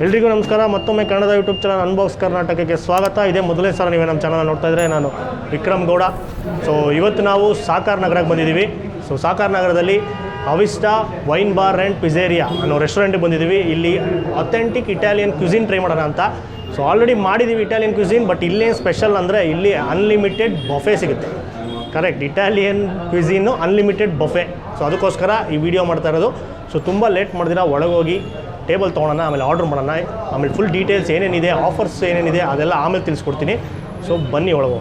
ಎಲ್ರಿಗೂ ನಮಸ್ಕಾರ. ಮತ್ತೊಮ್ಮೆ ಕನ್ನಡದ ಯೂಟ್ಯೂಬ್ ಚಾನಲ್ ಅನ್ಬಾಕ್ಸ್ ಕರ್ನಾಟಕಕ್ಕೆ ಸ್ವಾಗತ. ಇದೇ ಮೊದಲನೇ ಸಲ ನೀವೇ ನಮ್ಮ ಚಾನಲ್ ನೋಡ್ತಾ ಇದ್ದರೆ ನಾನು ವಿಕ್ರಮ್ ಗೌಡ. ಸೊ ಇವತ್ತು ನಾವು ಸಾಕಾರ್ ನಗರಕ್ಕೆ ಬಂದಿದ್ದೀವಿ. ಸೊ ಸಾಕಾರ್ ನಗರದಲ್ಲಿ ಅವಿಸ್ಟಾ ವೈನ್ ಬಾರ್ ಆ್ಯಂಡ್ ಪಿಝೇರಿಯಾ ಅನ್ನೋ ರೆಸ್ಟೋರೆಂಟಿಗೆ ಬಂದಿದ್ದೀವಿ. ಇಲ್ಲಿ ಅಥೆಂಟಿಕ್ ಇಟಾಲಿಯನ್ ಕ್ಯುಸಿನ್ ಟ್ರೈ ಮಾಡೋಣ ಅಂತ. ಸೊ ಆಲ್ರೆಡಿ ಮಾಡಿದ್ದೀವಿ ಇಟಾಲಿಯನ್ ಕ್ಯುಸಿನ್, ಬಟ್ ಇಲ್ಲೇನು ಸ್ಪೆಷಲ್ ಅಂದರೆ ಇಲ್ಲಿ ಅನ್ಲಿಮಿಟೆಡ್ ಬಫೆ ಸಿಗುತ್ತೆ. Correct, Italian cuisine unlimited buffet. So ಅದಕ್ಕೋಸ್ಕರ ಈ ವಿಡಿಯೋ ಮಾಡ್ತಾ ಇರೋದು. ಸೊ ತುಂಬ ಲೇಟ್ ಮಾಡಿದಿರ, ಒಳಗೋಗಿ ಟೇಬಲ್ ತೊಗೊಳೋಣ, ಆಮೇಲೆ ಆರ್ಡ್ರ್ ಮಾಡೋಣ, ಆಮೇಲೆ ಫುಲ್ ಡೀಟೇಲ್ಸ್ ಏನೇನಿದೆ, ಆಫರ್ಸ್ ಏನೇನಿದೆ ಅದೆಲ್ಲ ಆಮೇಲೆ ತಿಳಿಸ್ಕೊಡ್ತೀನಿ. ಸೊ ಬನ್ನಿ ಒಳಗೋ.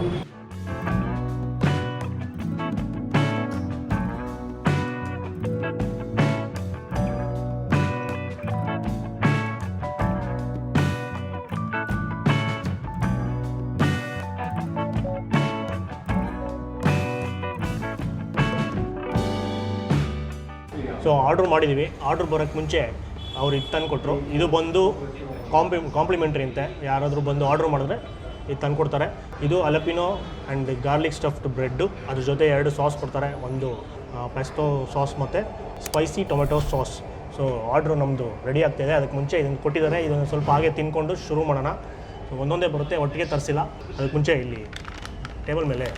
ಸೊ ಆರ್ಡ್ರ್ ಮಾಡಿದ್ದೀವಿ. ಆರ್ಡ್ರ್ ಬರೋಕ್ಕೆ ಮುಂಚೆ ಅವ್ರು ಇದು ತಂದು ಕೊಟ್ಟರು. ಇದು ಬಂದು ಕಾಂಪ್ಲಿಮೆಂಟ್ರಿ ಅಂತೆ. ಯಾರಾದರೂ ಬಂದು ಆರ್ಡ್ರ್ ಮಾಡಿದ್ರೆ ಇದು ತಂದು ಕೊಡ್ತಾರೆ. ಇದು ಅಲಪಿನೋ ಆ್ಯಂಡ್ ಗಾರ್ಲಿಕ್ ಸ್ಟಫ್ಡ್ ಬ್ರೆಡ್ಡು, ಅದ್ರ ಜೊತೆ 2 ಸಾಸ್ ಕೊಡ್ತಾರೆ. ಒಂದು ಪೆಸ್ಟೋ ಸಾಸ್ ಮತ್ತು spicy tomato sauce. So order ನಮ್ಮದು ರೆಡಿ ಆಗ್ತಾಯಿದೆ. ಅದಕ್ಕೆ ಮುಂಚೆ ಇದನ್ನು ಕೊಟ್ಟಿದ್ದಾರೆ. ಇದನ್ನು ಸ್ವಲ್ಪ ಹಾಗೆ ತಿನ್ಕೊಂಡು ಶುರು ಮಾಡೋಣ. ಸೊ ಒಂದೊಂದೇ ಬರುತ್ತೆ, ಒಟ್ಟಿಗೆ ತರಿಸಿಲ್ಲ. ಅದಕ್ಕೆ ಮುಂಚೆ ಇಲ್ಲಿ ಟೇಬಲ್ ಮೇಲೆ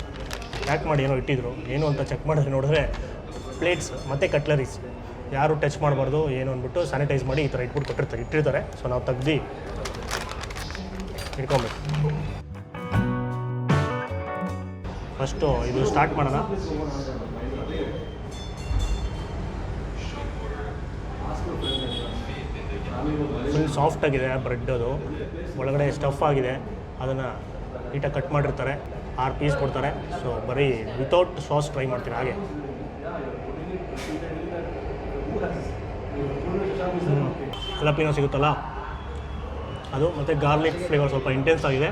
ಪ್ಯಾಕ್ ಮಾಡಿ ಏನೋ ಇಟ್ಟಿದ್ರು. ಏನು ಅಂತ ಚೆಕ್ ಮಾಡಿದ್ರೆ ನೋಡಿದ್ರೆ ಪ್ಲೇಟ್ಸ್ ಮತ್ತು ಕಟ್ಲರೀಸ್ ಯಾರು ಟಚ್ ಮಾಡಬಾರ್ದು ಏನು ಅಂದ್ಬಿಟ್ಟು ಸ್ಯಾನಿಟೈಸ್ ಮಾಡಿ ಈ ಥರ ಇಟ್ಟಿರ್ತಾರೆ. ಸೊ ನಾವು ತೆಗ್ದು ಇಟ್ಕೊಬೇಕು. ಫಸ್ಟು ಇದು ಸ್ಟಾರ್ಟ್ ಮಾಡೋಣ. ಫುಲ್ ಸಾಫ್ಟಾಗಿದೆ ಬ್ರೆಡ್. ಅದು ಒಳಗಡೆ ಸ್ಟಫ್ ಆಗಿದೆ. ಅದನ್ನು ನೀಟಾಗಿ ಕಟ್ ಮಾಡಿರ್ತಾರೆ. 6 ಪೀಸ್ ಕೊಡ್ತಾರೆ. ಸೊ ಬರೀ ವಿತೌಟ್ ಸಾಸ್ ಟ್ರೈ ಮಾಡ್ತೀನಿ. ಹಾಗೆ ಅಲಪಿನೋ ಸಿಗುತ್ತಲ್ಲ ಅದು, ಮತ್ತು ಗಾರ್ಲಿಕ್ ಫ್ಲೇವರ್ ಸ್ವಲ್ಪ ಇಂಟೆನ್ಸ್ ಆಗಿದೆ,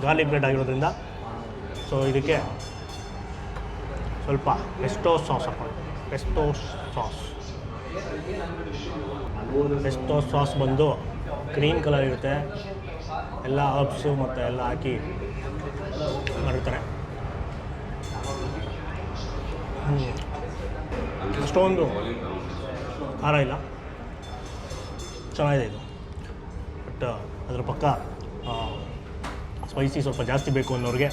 ಗಾರ್ಲಿಕ್ ಬ್ರೆಡ್ ಆಗಿರೋದ್ರಿಂದ. ಸೊ ಇದಕ್ಕೆ ಸ್ವಲ್ಪ ಪೆಸ್ಟೋ ಸಾಸ್ ಹಾಕೋಣ. ಪೆಸ್ಟೋ ಸಾಸ್ ಬಂದು ಗ್ರೀನ್ ಕಲರ್ ಇರುತ್ತೆ. ಎಲ್ಲ ಹರ್ಬ್ಸು ಮತ್ತು ಎಲ್ಲ ಹಾಕಿ ಮಾಡಿರ್ತಾರೆ. ಅಷ್ಟೊಂದು ಖಾರ ಇಲ್ಲ, ಚೆನ್ನಾಗಿದೆ ಇದು. ಬಟ್ ಅದರ ಪಕ್ಕ ಸ್ಪೈಸಿ ಸ್ವಲ್ಪ ಜಾಸ್ತಿ ಬೇಕು ಅನ್ನೋರಿಗೆ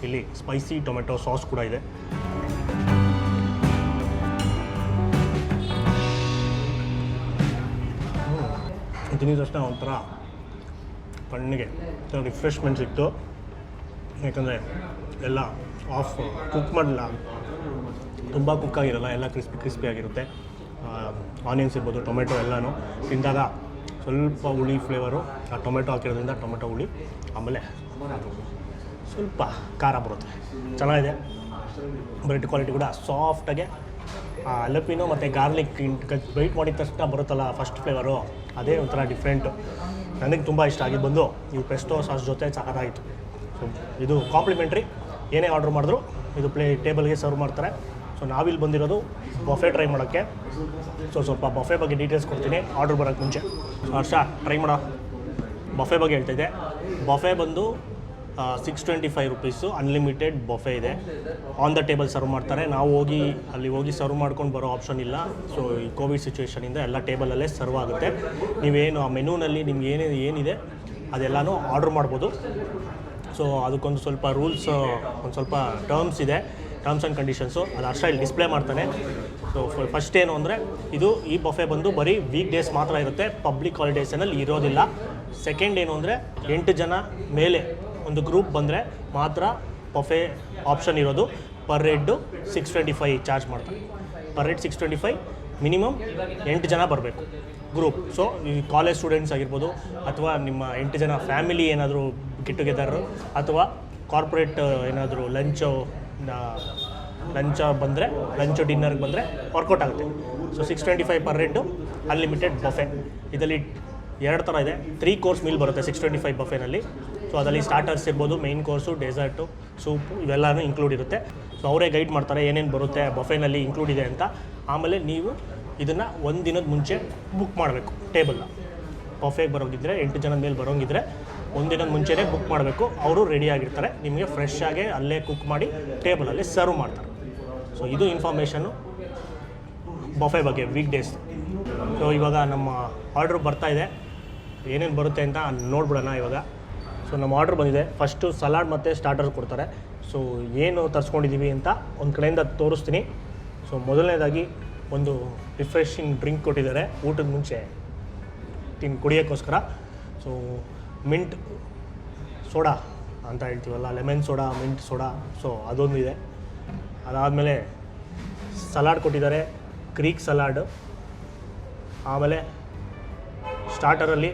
ಇಲ್ಲಿ ಸ್ಪೈಸಿ ಟೊಮೆಟೊ ಸಾಸ್ ಕೂಡ ಇದೆ. ತಿಂದಿದ ತಕ್ಷಣ ಒಂಥರ ಕಣ್ಣಿಗೆ ರಿಫ್ರೆಶ್ಮೆಂಟ್ ಸಿಕ್ತು. ಯಾಕಂದರೆ ಎಲ್ಲ ಕುಕ್ ಮಾಡಲ್ಲ, ತುಂಬ ಕುಕ್ ಆಗಿರಲ್ಲ, ಎಲ್ಲ ಕ್ರಿಸ್ಪಿ ಆಗಿರುತ್ತೆ. ಆನಿಯನ್ಸ್ ಇರ್ಬೋದು, ಟೊಮೆಟೊ ಎಲ್ಲನೂ ತಿಂದಾಗ ಸ್ವಲ್ಪ ಹುಳಿ ಫ್ಲೇವರು. ಆ ಟೊಮೆಟೊ ಹಾಕಿರೋದ್ರಿಂದ ಟೊಮೆಟೊ ಹುಳಿ, ಆಮೇಲೆ ಸ್ವಲ್ಪ ಖಾರ ಬರುತ್ತೆ. ಚೆನ್ನಾಗಿದೆ. ಬ್ರೆಡ್ ಕ್ವಾಲಿಟಿ ಕೂಡ ಸಾಫ್ಟಾಗೆ ಅಲಪಿನೋ ಮತ್ತು ಗಾರ್ಲಿಕ್ ಬೈಟ್ ಮಾಡಿದ ತಕ್ಷಣ ಬರುತ್ತಲ್ಲ ಫಸ್ಟ್ ಫ್ಲೇವರು, ಅದೇ ಒಂಥರ ಡಿಫ್ರೆಂಟು. ನನಗೆ ತುಂಬ ಇಷ್ಟ ಆಗಿದ್ದು ಬಂದು ಈ ಪೆಸ್ಟೋ ಸಾಸ್ ಜೊತೆ ಸಖತ್ತಾಗಿತ್ತು. ಸೊ ಇದು ಕಾಂಪ್ಲಿಮೆಂಟ್ರಿ. ಏನೇ ಆರ್ಡ್ರ್ ಮಾಡಿದ್ರು ಇದು ಟೇಬಲ್ಗೆ ಸರ್ವ್ ಮಾಡ್ತಾರೆ. ಸೊ ನಾವಿಲ್ಲಿ ಬಂದಿರೋದು ಬಫೆ ಟ್ರೈ ಮಾಡೋಕ್ಕೆ. ಸೊ ಸ್ವಲ್ಪ ಬಫೆ ಬಗ್ಗೆ ಡೀಟೇಲ್ಸ್ ಕೊಡ್ತೀನಿ ಆರ್ಡ್ರ್ ಬರೋಕ್ಕೆ ಮುಂಚೆ. ಹರ್ಷ ಟ್ರೈ ಮಾಡೋ ಬಫೆ ಬಗ್ಗೆ ಹೇಳ್ತಾಯಿದ್ದೆ. ಬಫೆ ಬಂದು 625 ರುಪೀಸು ಅನ್ಲಿಮಿಟೆಡ್ ಬಫೆ ಇದೆ. ಆನ್ ದ ಟೇಬಲ್ ಸರ್ವ್ ಮಾಡ್ತಾರೆ. ನಾವು ಅಲ್ಲಿ ಹೋಗಿ ಸರ್ವ್ ಮಾಡ್ಕೊಂಡು ಬರೋ ಆಪ್ಷನ್ ಇಲ್ಲ. ಸೊ ಈ ಕೋವಿಡ್ ಸಿಚುವೇಷನಿಂದ ಎಲ್ಲ ಟೇಬಲಲ್ಲೇ ಸರ್ವ್ ಆಗುತ್ತೆ. ನೀವೇನು ಆ ಮೆನ್ಯೂನಲ್ಲಿ ನಿಮ್ಗೆ ಏನಿದೆ ಅದೆಲ್ಲನೂ ಆರ್ಡ್ರ್ ಮಾಡ್ಬೋದು. ಸೊ ಅದಕ್ಕೊಂದು ಸ್ವಲ್ಪ ರೂಲ್ಸ್, ಒಂದು ಸ್ವಲ್ಪ ಟರ್ಮ್ಸ್ ಇದೆ, ಟರ್ಮ್ಸ್ ಆ್ಯಂಡ್ ಕಂಡೀಷನ್ಸು. ಅದು ಹರ್ಷ ಇಲ್ಲಿ ಡಿಸ್ಪ್ಲೇ ಮಾಡ್ತಾನೆ. ಸೊ ಫಸ್ಟ್ ಏನು ಅಂದರೆ ಈ ಬಫೆ ಬಂದು ಬರೀ ವೀಕ್ ಡೇಸ್ ಮಾತ್ರ ಇರುತ್ತೆ, ಪಬ್ಲಿಕ್ ಹಾಲಿಡೇಸಲ್ಲಿ ಇರೋದಿಲ್ಲ. ಸೆಕೆಂಡ್ ಏನು ಅಂದರೆ 8 ಜನ ಮೇಲೆ ಒಂದು ಗ್ರೂಪ್ ಬಂದರೆ ಮಾತ್ರ ಬಫೆ ಆಪ್ಷನ್ ಇರೋದು. ಪರ್ ಹೆಡ್ಡು 625 ಚಾರ್ಜ್ ಮಾಡ್ತಾರೆ. ಪರ್ ಹೆಡ್ 625, ಮಿನಿಮಮ್ 8 ಜನ ಬರಬೇಕು ಗ್ರೂಪ್. ಸೊ ಈ ಕಾಲೇಜ್ ಸ್ಟೂಡೆಂಟ್ಸ್ ಆಗಿರ್ಬೋದು, ಅಥವಾ ನಿಮ್ಮ 8 ಜನ ಫ್ಯಾಮಿಲಿ ಏನಾದರೂ ಗೆಟ್ ಟುಗೆದರ್, ಅಥವಾ ಕಾರ್ಪೊರೇಟ್ ಏನಾದರೂ ಲಂಚ್ ಬಂದರೆ, ಡಿನ್ನರ್ಗೆ ಬಂದರೆ ವರ್ಕೌಟ್ ಆಗುತ್ತೆ. So 625 per head unlimited buffet. ಇದರಲ್ಲಿ 2 ಥರ ಇದೆ. 3 ಕೋರ್ಸ್ ಮೀಲ್ ಬರುತ್ತೆ 625 ಬಫೆನಲ್ಲಿ. ಸೊ ಅದರಲ್ಲಿ ಸ್ಟಾರ್ಟರ್ಸ್ ಇರ್ಬೋದು, ಮೈನ್ ಕೋರ್ಸು, ಡೆಸರ್ಟು, ಸೂಪು ಇವೆಲ್ಲನೂ ಇನ್ಕ್ಲೂಡ್ ಇರುತ್ತೆ. ಸೊ ಅವರೇ ಗೈಡ್ ಮಾಡ್ತಾರೆ ಏನೇನು ಬರುತ್ತೆ ಬಫೆನಲ್ಲಿ ಇನ್ಕ್ಲೂಡ್ ಇದೆ ಅಂತ. ಆಮೇಲೆ ನೀವು ಇದನ್ನು 1 ದಿನದ ಮುಂಚೆ ಬುಕ್ ಮಾಡಬೇಕು ಟೇಬಲ್ನ. ಬಫೆಗೆ ಬರೋಂಗಿದ್ರೆ 8 ಜನದ ಮೇಲೆ ಬರೋಂಗಿದ್ರೆ 1 ದಿನದ ಮುಂಚೆನೇ ಬುಕ್ ಮಾಡಬೇಕು. ಅವರು ರೆಡಿ ಆಗಿರ್ತಾರೆ, ನಿಮಗೆ ಫ್ರೆಶ್ ಆಗಿ ಅಲ್ಲೇ ಕುಕ್ ಮಾಡಿ ಟೇಬಲಲ್ಲಿ ಸರ್ವ್ ಮಾಡ್ತಾರೆ. ಸೊ ಇದು ಇನ್ಫಾರ್ಮೇಷನ್ನು ಬಫೆ ಬಗ್ಗೆ ವೀಕ್ ಡೇಸ್. ಸೊ ಇವಾಗ ನಮ್ಮ ಆರ್ಡ್ರ್ ಬರ್ತಾಯಿದೆ. ಏನೇನು ಬರುತ್ತೆ ಅಂತ ನೋಡ್ಬಿಡೋಣ ಇವಾಗ. ಸೊ ನಮ್ಮ ಆರ್ಡ್ರ್ ಬಂದಿದೆ. ಫಸ್ಟು ಸಲಾಡ್ ಮತ್ತು ಸ್ಟಾರ್ಟರ್ ಕೊಡ್ತಾರೆ. ಸೊ ಏನು ತರಿಸ್ಕೊಂಡಿದ್ದೀವಿ ಅಂತ ಒಂದು ಕಡೆಯಿಂದ ತೋರಿಸ್ತೀನಿ. ಸೊ ಮೊದಲನೇದಾಗಿ ಒಂದು ರಿಫ್ರೆಶಿಂಗ್ ಡ್ರಿಂಕ್ ಕೊಟ್ಟಿದ್ದಾರೆ ಊಟದ ಮುಂಚೆ ಕುಡಿಯೋಕ್ಕೋಸ್ಕರ. ಸೊ ಮಿಂಟ್ ಸೋಡಾ ಅಂತ ಹೇಳ್ತೀವಲ್ಲ, lemon soda, mint soda, so ಅದೊಂದು ಇದೆ. ಅದಾದಮೇಲೆ ಸಲಾಡ್ ಕೊಟ್ಟಿದ್ದಾರೆ, ಗ್ರೀಕ್ ಸಲಾಡು. ಆಮೇಲೆ ಸ್ಟಾರ್ಟರಲ್ಲಿ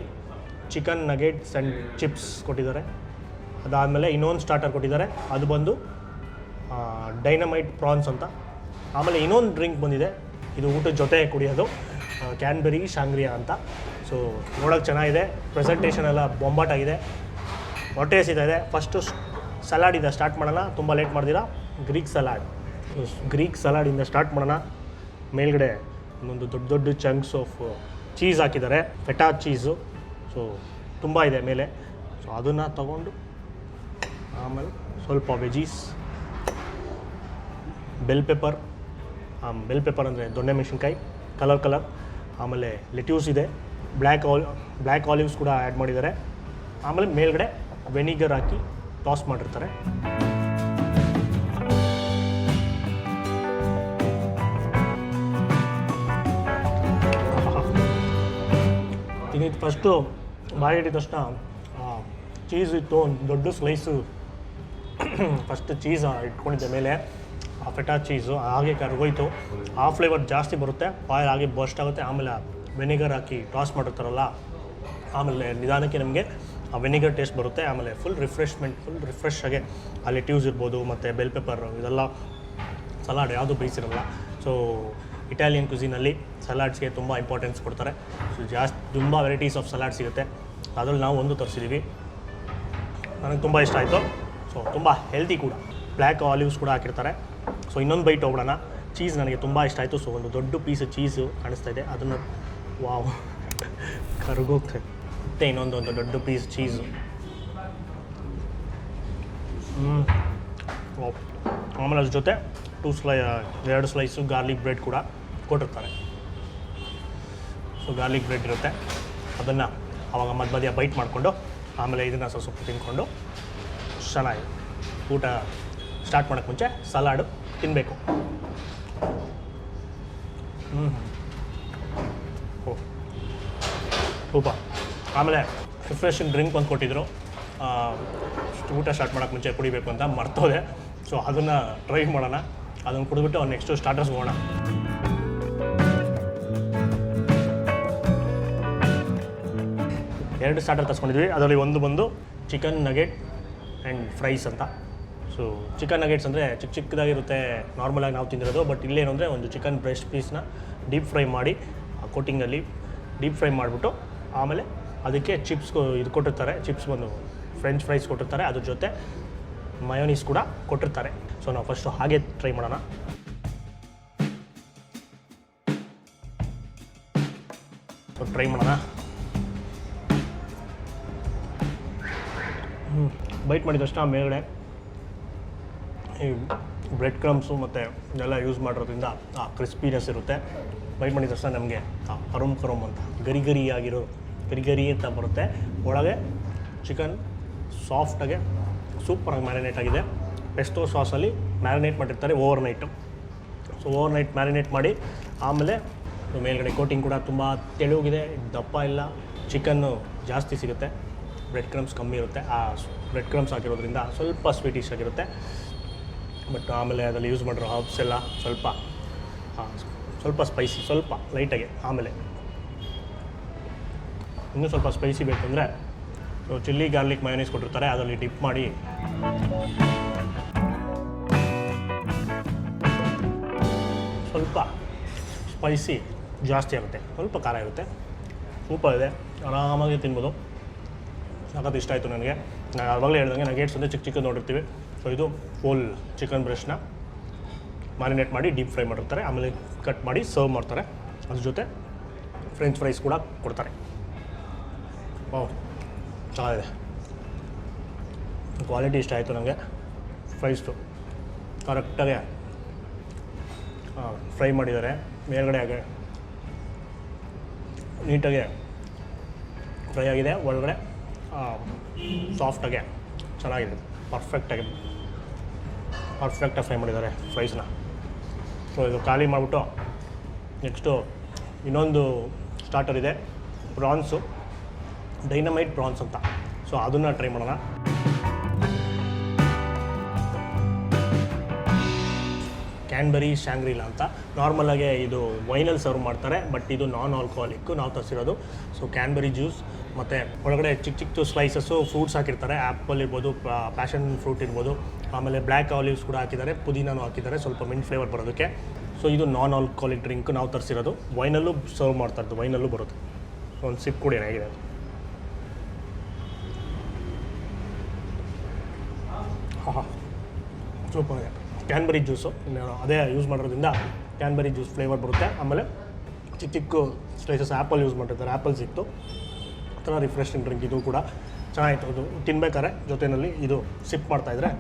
ಚಿಕನ್ ನಗೆಟ್ಸ್ ಆ್ಯಂಡ್ ಚಿಪ್ಸ್ ಕೊಟ್ಟಿದ್ದಾರೆ. ಅದಾದಮೇಲೆ ಇನ್ನೊಂದು ಸ್ಟಾರ್ಟರ್ ಕೊಟ್ಟಿದ್ದಾರೆ, ಅದು ಬಂದು ಡೈನಮೈಟ್ ಪ್ರಾನ್ಸ್ ಅಂತ. ಆಮೇಲೆ ಇನ್ನೊಂದು ಡ್ರಿಂಕ್ ಬಂದಿದೆ, ಇದು ಊಟದ ಜೊತೆ ಕುಡಿಯೋದು, ಕ್ಯಾನ್ಬೆರಿ ಶಾಂಗ್ರಿಯಾ ಅಂತ. ಸೊ ನೋಡೋಕ್ಕೆ ಚೆನ್ನಾಗಿದೆ, ಪ್ರೆಸೆಂಟೇಷನ್ ಎಲ್ಲ ಬೊಂಬಾಟಾಗಿದೆ, ಹೊಟ್ಟೆ ಹಸಿತಾ ಇದೆ. ಫಸ್ಟು ಸಲಾಡಿಂದ ಸ್ಟಾರ್ಟ್ ಮಾಡೋಣ, ತುಂಬ ಲೇಟ್ ಮಾಡ್ದಿರಾ. Greek salad. ಸೊ ಗ್ರೀಕ್ ಸಲಾಡಿಂದ ಸ್ಟಾರ್ಟ್ ಮಾಡೋಣ. ಮೇಲ್ಗಡೆ ಒಂದೊಂದು ದೊಡ್ಡ ದೊಡ್ಡ ಚಂಕ್ಸ್ ಆಫ್ ಚೀಸ್ ಹಾಕಿದ್ದಾರೆ, ಫೆಟಾ ಚೀಸು. ಸೊ ತುಂಬ ಇದೆ ಮೇಲೆ. ಸೊ ಅದನ್ನು ತಗೊಂಡು ಆಮೇಲೆ ಸ್ವಲ್ಪ ವೆಜೀಸ್, ಬೆಲ್ ಪೆಪ್ಪರ್ ಅಂದರೆ ದೊಣ್ಣೆ ಮೆಣಸಿನ್ಕಾಯಿ, ಕಲರ್. ಆಮೇಲೆ ಲೆಟ್ಯೂಸ್ ಇದೆ, ಬ್ಲ್ಯಾಕ್ ಆಲಿವ್ಸ್ ಕೂಡ ಆ್ಯಡ್ ಮಾಡಿದ್ದಾರೆ. ಆಮೇಲೆ ಮೇಲ್ಗಡೆ ವೆನಿಗರ್ ಹಾಕಿ ಟಾಸ್ ಮಾಡಿರ್ತಾರೆ. ತಿನ್ನಿದ್ದು ಫಸ್ಟು ಬಾಯಿ ಹಿಡಿದ ತಕ್ಷಣ ಚೀಸ್ ಇತ್ತು, ಒಂದು ದೊಡ್ಡ ಸ್ಲೈಸು. ಫಸ್ಟ್ ಚೀಸ್ ಇಟ್ಕೊಂಡಿದ್ದೆ ಮೇಲೆ, ಆ ಫೆಟಾ ಚೀಸು ಹಾಗೆ ಕರ್ಗೋಯ್ತು. ಆ ಫ್ಲೇವರ್ ಜಾಸ್ತಿ ಬರುತ್ತೆ, ಬಾಯಲ್ಲಿ ಹಾಗೆ ಬರ್ಸ್ಟ್ ಆಗುತ್ತೆ. ಆಮೇಲೆ ವೆನಿಗರ್ ಹಾಕಿ ಟಾಸ್ ಮಾಡಿರ್ತಾರಲ್ಲ, ಆಮೇಲೆ ನಿಧಾನಕ್ಕೆ ನಮಗೆ ಆ ವೆನಿಗರ್ ಟೇಸ್ಟ್ ಬರುತ್ತೆ. ಆಮೇಲೆ ಫುಲ್ ರಿಫ್ರೆಶ್ ಆಗಿ ಆ ಲೆಟ್ಯೂಸ್ ಇರ್ಬೋದು ಮತ್ತು ಬೆಲ್ ಪೆಪ್ಪರ್, ಇದೆಲ್ಲ ಸಲಾಡ್ ಯಾವುದು ಬೇಯಿಸಿರಲ್ಲ. ಸೊ ಇಟಾಲಿಯನ್ ಕ್ಯುಸಿನಲ್ಲಿ ಸಲಾಡ್ಸ್ಗೆ ತುಂಬ ಇಂಪಾರ್ಟೆನ್ಸ್ ಕೊಡ್ತಾರೆ. ಸೊ ತುಂಬ ವೆರೈಟೀಸ್ ಆಫ್ ಸಲಾಡ್ ಸಿಗುತ್ತೆ. ಅದರಲ್ಲಿ ನಾವು ಒಂದು ತರಿಸಿದ್ದೀವಿ, ನನಗೆ ತುಂಬ ಇಷ್ಟ ಆಯಿತು. ಸೊ ತುಂಬ ಹೆಲ್ತಿ ಕೂಡ, ಬ್ಲ್ಯಾಕ್ ಆಲಿವ್ಸ್ ಕೂಡ ಹಾಕಿರ್ತಾರೆ. ಸೊ ಇನ್ನೊಂದು ಬೈಟ್ ಹೋಗೋಣ. ಚೀಸ್ ನನಗೆ ತುಂಬ ಇಷ್ಟ ಆಯಿತು. ಸೊ ಒಂದು ದೊಡ್ಡ ಪೀಸ್ ಚೀಸು ಕಾಣಿಸ್ತಾ ಇದೆ, ಅದನ್ನು ವಾವ್ ಕರ್ಗೋಗ್ತದೆ. ಮತ್ತು ಇನ್ನೊಂದು ದೊಡ್ಡ ಪೀಸ್ ಚೀಸು. ಆಮೇಲೆ ಅದ್ರ ಜೊತೆ 2 ಸ್ಲೈಸು ಗಾರ್ಲಿಕ್ ಬ್ರೆಡ್ ಕೂಡ ಕೊಟ್ಟಿರ್ತಾರೆ. ಸೊ ಗಾರ್ಲಿಕ್ ಬ್ರೆಡ್ ಇರುತ್ತೆ, ಅದನ್ನು ಆವಾಗ ಮಧ್ಯ ಬೈಟ್ ಮಾಡಿಕೊಂಡು ಆಮೇಲೆ ಇದನ್ನು ಸ್ವಲ್ಪ ತಿಂದ್ಕೊಂಡು ಚೆನ್ನಾಗಿ ಊಟ ಸ್ಟಾರ್ಟ್ ಮಾಡೋಕ್ಕೆ ಮುಂಚೆ ಸಲಾಡು ತಿನ್ನಬೇಕು. ಸೂಪರ್. ಆಮೇಲೆ ರಿಫ್ರೆಶಿಂಗ್ ಡ್ರಿಂಕ್ ಒಂದು ಕೊಟ್ಟಿದ್ದರು, ಊಟ ಸ್ಟಾರ್ಟ್ ಮಾಡೋಕ್ಕೆ ಮುಂಚೆ ಕುಡಿಬೇಕು ಅಂತ ಮರ್ತೋದೆ. ಸೊ ಅದನ್ನು ಟ್ರೈ ಮಾಡೋಣ. ಅದನ್ನು ಕುಡಿದ್ಬಿಟ್ಟು ನೆಕ್ಸ್ಟು ಸ್ಟಾರ್ಟರ್ಸ್ ಹೋಗೋಣ. ಎರಡು ಸ್ಟಾರ್ಟರ್ ತರಿಸ್ಕೊಂಡಿದ್ವಿ. ಅದರಲ್ಲಿ ಒಂದು ಬಂದು ಚಿಕನ್ ನಗೆಟ್ ಆ್ಯಂಡ್ ಫ್ರೈಸ್ ಅಂತ. ಸೊ ಚಿಕನ್ ನಗೆಟ್ಸ್ ಅಂದರೆ ಚಿಕ್ಕದಾಗಿರುತ್ತೆ, ನಾರ್ಮಲಾಗಿ ನಾವು ತಿಂದಿರೋದು. ಬಟ್ ಇಲ್ಲೇನು ಅಂದರೆ ಒಂದು ಚಿಕನ್ ಬ್ರೆಸ್ಟ್ ಪೀಸ್ನ ಡೀಪ್ ಫ್ರೈ ಮಾಡಿ ಕೋಟಿಂಗಲ್ಲಿ ಡೀಪ್ ಫ್ರೈ ಮಾಡಿಬಿಟ್ಟು ಆಮೇಲೆ ಅದಕ್ಕೆ ಚಿಪ್ಸ್ ಇದು ಕೊಟ್ಟಿರ್ತಾರೆ. ಚಿಪ್ಸ್ ಬಂದು ಫ್ರೆಂಚ್ ಫ್ರೈಸ್ ಕೊಟ್ಟಿರ್ತಾರೆ, ಅದ್ರ ಜೊತೆ ಮಯೋನೀಸ್ ಕೂಡ ಕೊಟ್ಟಿರ್ತಾರೆ. ಸೊ ನಾವು ಫಸ್ಟು ಹಾಗೆ ಟ್ರೈ ಮಾಡೋಣ. ಸೊ ಟ್ರೈ ಮಾಡೋಣ. ಬೈಟ್ ಮಾಡಿದ ತಕ್ಷಣ ಮೇಲ್ಗಡೆ ಈ ಬ್ರೆಡ್ ಕ್ರಮ್ಸು ಮತ್ತು ಇದೆಲ್ಲ ಯೂಸ್ ಮಾಡಿರೋದ್ರಿಂದ ಆ ಕ್ರಿಸ್ಪಿನೆಸ್ ಇರುತ್ತೆ. ಬೈಟ್ ಮಾಡಿದ ತಕ್ಷಣ ನಮಗೆ ಕರುಮ್ ಅಂತ ಗರಿ ಅಂತ ಬರುತ್ತೆ. ಒಳಗೆ ಚಿಕನ್ ಸಾಫ್ಟಾಗೆ ಸೂಪರಾಗಿ ಮ್ಯಾರಿನೇಟ್ ಆಗಿದೆ. ಪೆಸ್ಟೋ ಸಾಸಲ್ಲಿ ಮ್ಯಾರಿನೇಟ್ ಮಾಡಿರ್ತಾರೆ ಓವರ್ನೈಟು. ಸೊ ಓವರ್ನೈಟ್ ಮ್ಯಾರಿನೇಟ್ ಮಾಡಿ ಆಮೇಲೆ ಮೇಲ್ಗಡೆ ಕೋಟಿಂಗ್ ಕೂಡ ತುಂಬ ತೆಳುವಾಗಿದೆ, ದಪ್ಪ ಇಲ್ಲ. ಚಿಕನ್ನು ಜಾಸ್ತಿ ಸಿಗುತ್ತೆ, ಬ್ರೆಡ್ ಕ್ರಮ್ಸ್ ಕಮ್ಮಿ ಇರುತ್ತೆ. ಆ ಬ್ರೆಡ್ ಕ್ರಮ್ಸ್ ಹಾಕಿರೋದ್ರಿಂದ ಸ್ವಲ್ಪ ಸ್ವೀಟಿಶ್ ಆಗಿರುತ್ತೆ. ಬಟ್ ಆಮೇಲೆ ಅದರಲ್ಲಿ ಯೂಸ್ ಮಾಡಿರೋ ಹರ್ಬ್ಸ್ ಎಲ್ಲ ಸ್ವಲ್ಪ ಸ್ಪೈಸಿ, ಸ್ವಲ್ಪ ಲೈಟಾಗಿ. ಆಮೇಲೆ ಇನ್ನೂ ಸ್ವಲ್ಪ ಸ್ಪೈಸಿ ಬೇಕಂದರೆ ಚಿಲ್ಲಿ ಗಾರ್ಲಿಕ್ ಮಯೋನೀಸ್ ಕೊಟ್ಟಿರ್ತಾರೆ, ಅದರಲ್ಲಿ ಡಿಪ್ ಮಾಡಿ ಸ್ವಲ್ಪ ಸ್ಪೈಸಿ ಜಾಸ್ತಿ ಆಗುತ್ತೆ, ಸ್ವಲ್ಪ ಖಾರ ಇರುತ್ತೆ. ಸೂಪರ್ ಇದೆ, ಆರಾಮಾಗಿ ತಿನ್ಬೋದು. ಸಖತ್ ಇಷ್ಟ ಆಯಿತು ನನಗೆ. ನಾನು ಆವಾಗಲೇ ಹೇಳ್ದಂಗೆ ನಗೆಟ್ಸ್ ಅಂದರೆ ಚಿಕ್ಕ ನೋಡಿರ್ತೀವಿ. ಸೊ ಇದು ಫುಲ್ ಚಿಕನ್ ಬ್ರೆಸ್ಟ್ನ ಮ್ಯಾರಿನೇಟ್ ಮಾಡಿ ಡೀಪ್ ಫ್ರೈ ಮಾಡಿರ್ತಾರೆ, ಆಮೇಲೆ ಕಟ್ ಮಾಡಿ ಸರ್ವ್ ಮಾಡ್ತಾರೆ. ಅದ್ರ ಜೊತೆ ಫ್ರೆಂಚ್ ಫ್ರೈಸ್ ಕೂಡ ಕೊಡ್ತಾರೆ. ಚೆನ್ನಾಗಿದೆ, ಕ್ವಾಲಿಟಿ ಇಷ್ಟ ಆಯಿತು ನನಗೆ. ಫ್ರೈಸ್ಟು ಕರೆಕ್ಟಾಗಿ ಫ್ರೈ ಮಾಡಿದ್ದಾರೆ, ಮೇಲ್ಗಡೆ ಹಾಗೆ ನೀಟಾಗಿ ಫ್ರೈ ಆಗಿದೆ, ಒಳಗಡೆ ಸಾಫ್ಟಾಗೆ ಚೆನ್ನಾಗಿದೆ, ಪರ್ಫೆಕ್ಟಾಗಿ ಫ್ರೈ ಮಾಡಿದ್ದಾರೆ ಫ್ರೈಸ್ನ. ಸೊ ಇದು ಖಾಲಿ ಮಾಡಿಬಿಟ್ಟು ನೆಕ್ಸ್ಟು ಇನ್ನೊಂದು ಸ್ಟಾರ್ಟರ್ ಇದೆ, ಪ್ರಾನ್ಸು, ಡೈನಮೈಟ್ ಪ್ರಾನ್ಸ್ ಅಂತ. ಸೊ ಅದನ್ನು ಟ್ರೈ ಮಾಡೋಣ. ಕ್ಯಾನ್ಬೆರಿ ಶಾಂಗ್ರಿಲಾ ಅಂತ ನಾರ್ಮಲಾಗೆ ಇದು ವೈನಲ್ಲಿ ಸರ್ವ್ ಮಾಡ್ತಾರೆ, ಬಟ್ ಇದು ನಾನ್ ಆಲ್ಕೋಹಾಲಿಕ್ಕು ನಾವು ತರಿಸಿರೋದು. ಸೊ ಕ್ಯಾನ್ಬೆರಿ ಜ್ಯೂಸ್ ಮತ್ತು ಒಳಗಡೆ ಚಿಕ್ಕ ಸ್ಲೈಸಸ್ಸು ಫ್ರೂಟ್ಸ್ ಹಾಕಿರ್ತಾರೆ, ಆ್ಯಪಲ್ ಇರ್ಬೋದು, ಪ್ಯಾಷನ್ ಫ್ರೂಟ್ ಇರ್ಬೋದು, ಆಮೇಲೆ ಬ್ಲ್ಯಾಕ್ ಆಲಿವ್ಸ್ ಕೂಡ ಹಾಕಿದ್ದಾರೆ, ಪುದೀನೂ ಹಾಕಿದ್ದಾರೆ ಸ್ವಲ್ಪ ಮಿಂಟ್ ಫ್ಲೇವರ್ ಬರೋದಕ್ಕೆ. ಸೊ ಇದು ನಾನ್ ಆಲ್ಕೋಹಾಲಿಕ್ ಡ್ರಿಂಕ್ ನಾವು ತರಿಸಿರೋದು, ವೈನಲ್ಲೂ ಸರ್ವ್ ಮಾಡ್ತಾ ಇರೋದು, ವೈನಲ್ಲೂ ಬರುತ್ತೆ. ಒಂದು ಸಿಪ್ ಕೂಡ ಏನಾಗಿದೆ ಅದು. ಹಾಂ ಸೂಪರ್ ಇದೆ. ಕ್ಯಾನ್ಬೆರಿ ಜ್ಯೂಸು ಅದೇ ಯೂಸ್ ಮಾಡೋದ್ರಿಂದ ಕ್ಯಾನ್ಬೆರಿ ಜ್ಯೂಸ್ ಫ್ಲೇವರ್ ಬರುತ್ತೆ. ಆಮೇಲೆ ಚಿಕ್ಕ ಸ್ಲೈಸಸ್ ಆ್ಯಪಲ್ ಯೂಸ್ ಮಾಡಿರ್ತಾರೆ, ಆ್ಯಪಲ್ ಸಿಕ್ತು, ಆ ಥರ ರಿಫ್ರೆಶಿಂಗ್ ಡ್ರಿಂಕ್. ಇದು ಕೂಡ ಚೆನ್ನಾಗಿತ್ತು. ಅದು ತಿನ್ಬೇಕಾದ್ರೆ ಜೊತೆಯಲ್ಲಿ ಇದು ಸಿಪ್ ಮಾಡ್ತಾಯಿದ್ರೆ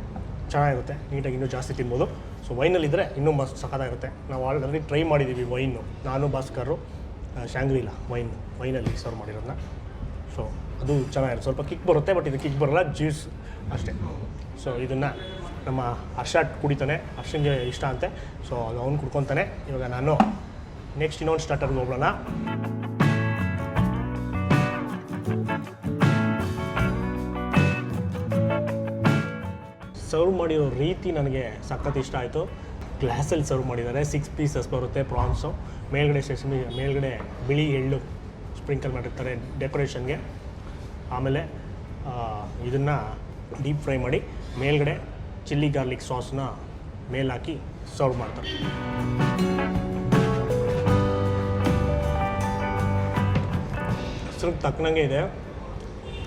ಚೆನ್ನಾಗಿರುತ್ತೆ, ನೀಟಾಗಿ ಇನ್ನೂ ಜಾಸ್ತಿ ತಿನ್ಬೋದು. ಸೊ ವೈನಲ್ಲಿದ್ದರೆ ಇನ್ನೂ ಮಸ್ತ್ ಸಖತ್ತಾಗಿರುತ್ತೆ. ನಾವು ಆಲ್ರೆಡಿ ಟ್ರೈ ಮಾಡಿದ್ದೀವಿ ವೈನು, ನಾನು ಭಾಸ್ಕರು ಶಾಂಗ್ರಿಲಾ ವೈನಲ್ಲಿ ಸರ್ವ್ ಮಾಡಿರೋದನ್ನ. ಸೊ ಅದು ಚೆನ್ನಾಗಿರುತ್ತೆ, ಸ್ವಲ್ಪ ಕಿಕ್ ಬರುತ್ತೆ, ಬಟ್ ಇದು ಕಿಕ್ ಬರೋಲ್ಲ, ಜ್ಯೂಸ್ ಅಷ್ಟೇ. ಸೊ ಇದನ್ನು ನಮ್ಮ ಹರ್ಷ ಕುಡಿತಾನೆ, ಹರ್ಷಂಗೆ ಇಷ್ಟ ಅಂತೆ, ಸೊ ಅದು ಅವ್ನು ಕುಡ್ಕೊತಾನೆ. ಇವಾಗ ನಾನು ನೆಕ್ಸ್ಟ್ ಇನ್ನೊಂದು ಸ್ಟಾರ್ಟರ್ಗೆ ಹೋಗೋಣ. ಸರ್ವ್ ಮಾಡಿರೋ ರೀತಿ ನನಗೆ ಸಖತ್ ಇಷ್ಟ ಆಯಿತು. ಗ್ಲಾಸಲ್ಲಿ ಸರ್ವ್ ಮಾಡಿದ್ದಾರೆ, 6 ಪೀಸಸ್ ಬರುತ್ತೆ ಪ್ರಾನ್ಸು, ಮೇಲ್ಗಡೆ ಸೆಸಮಿ, ಮೇಲ್ಗಡೆ ಬಿಳಿ ಎಳ್ಳು ಸ್ಪ್ರಿಂಕಲ್ ಮಾಡಿರ್ತಾರೆ ಡೆಕೋರೇಷನ್ಗೆ. ಆಮೇಲೆ ಇದನ್ನು ಡೀಪ್ ಫ್ರೈ ಮಾಡಿ ಮೇಲ್ಗಡೆ ಚಿಲ್ಲಿ ಗಾರ್ಲಿಕ್ ಸಾಸ್ನ ಮೇಲೆ ಹಾಕಿ ಸರ್ವ್ ಮಾಡ್ತಾರೆ. ಹೆಸ್ರಿಗೆ ತಕ್ಕನಂಗೆ ಇದೆ,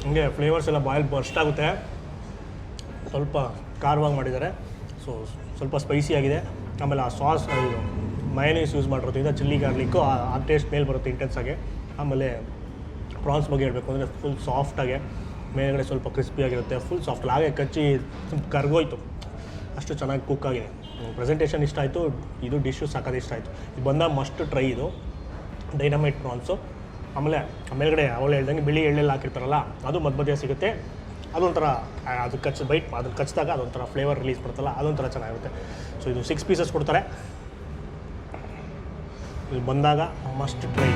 ಹಂಗೆ ಫ್ಲೇವರ್ಸ್ ಎಲ್ಲ ಬಾಯಲ್ಲಿ ಬರ್ಸ್ಟ್ ಆಗುತ್ತೆ. ಸ್ವಲ್ಪ ಖಾರವಾಗಿ ಮಾಡಿದ್ದಾರೆ, ಸೊ ಸ್ವಲ್ಪ ಸ್ಪೈಸಿ ಆಗಿದೆ. ಆಮೇಲೆ ಆ ಸಾಸ್ ಇದು ಮಯೋನೈಸ್ ಯೂಸ್ ಮಾಡಿರೋದ್ರಿಂದ ಚಿಲ್ಲಿ ಗಾರ್ಲಿಕ್ಕು ಆ ಟೇಸ್ಟ್ ಮೇಲೆ ಬರುತ್ತೆ ಇಂಟೆನ್ಸಾಗಿ. ಆಮೇಲೆ ಪ್ರಾನ್ಸ್ ಬಗ್ಗೆ ಹೇಳಬೇಕು ಅಂದರೆ ಫುಲ್ ಸಾಫ್ಟಾಗೆ, ಮೇಲ್ಗಡೆ ಸ್ವಲ್ಪ ಕ್ರಿಸ್ಪಿಯಾಗಿರುತ್ತೆ, ಫುಲ್ ಸಾಫ್ಟ್. ಹಾಗೆ ಕಚ್ಚಿ ಕರ್ಗೋಯ್ತು, ಅಷ್ಟು ಚೆನ್ನಾಗಿ ಕುಕ್ ಆಗಿದೆ. ಪ್ರೆಸೆಂಟೇಷನ್ ಇಷ್ಟ ಆಯಿತು, ಇದು ಡಿಶ್ಶು ಸಖತ್ ಇಷ್ಟ ಆಯಿತು. ಇದು ಬಂದ ಮಸ್ಟ್ ಟ್ರೈ ಇದು ಡೈನಮೈಟ್ ಪ್ರಾನ್ಸು. ಆಮೇಲೆ ಮೇಲ್ಗಡೆ ಅವಳು ಹೇಳ್ದಂಗೆ ಬಿಳಿ ಎಳ್ಳೆಲ್ಲ ಹಾಕಿರ್ತಾರಲ್ಲ, ಅದು ಮಧ್ಯ ಸಿಗುತ್ತೆ. ಅದೊಂಥರ ಅದು ಅದನ್ನು ಕಚ್ಚಿದಾಗ ಅದೊಂಥರ ಫ್ಲೇವರ್ ರಿಲೀಸ್ ಬರುತ್ತಲ್ಲ, ಅದೊಂಥರ ಚೆನ್ನಾಗಿರುತ್ತೆ. ಸೊ ಇದು 6 ಪೀಸಸ್ ಕೊಡ್ತಾರೆ. ಇದು ಬಂದಾಗ ಮಸ್ಟ್ ಟ್ರೈ.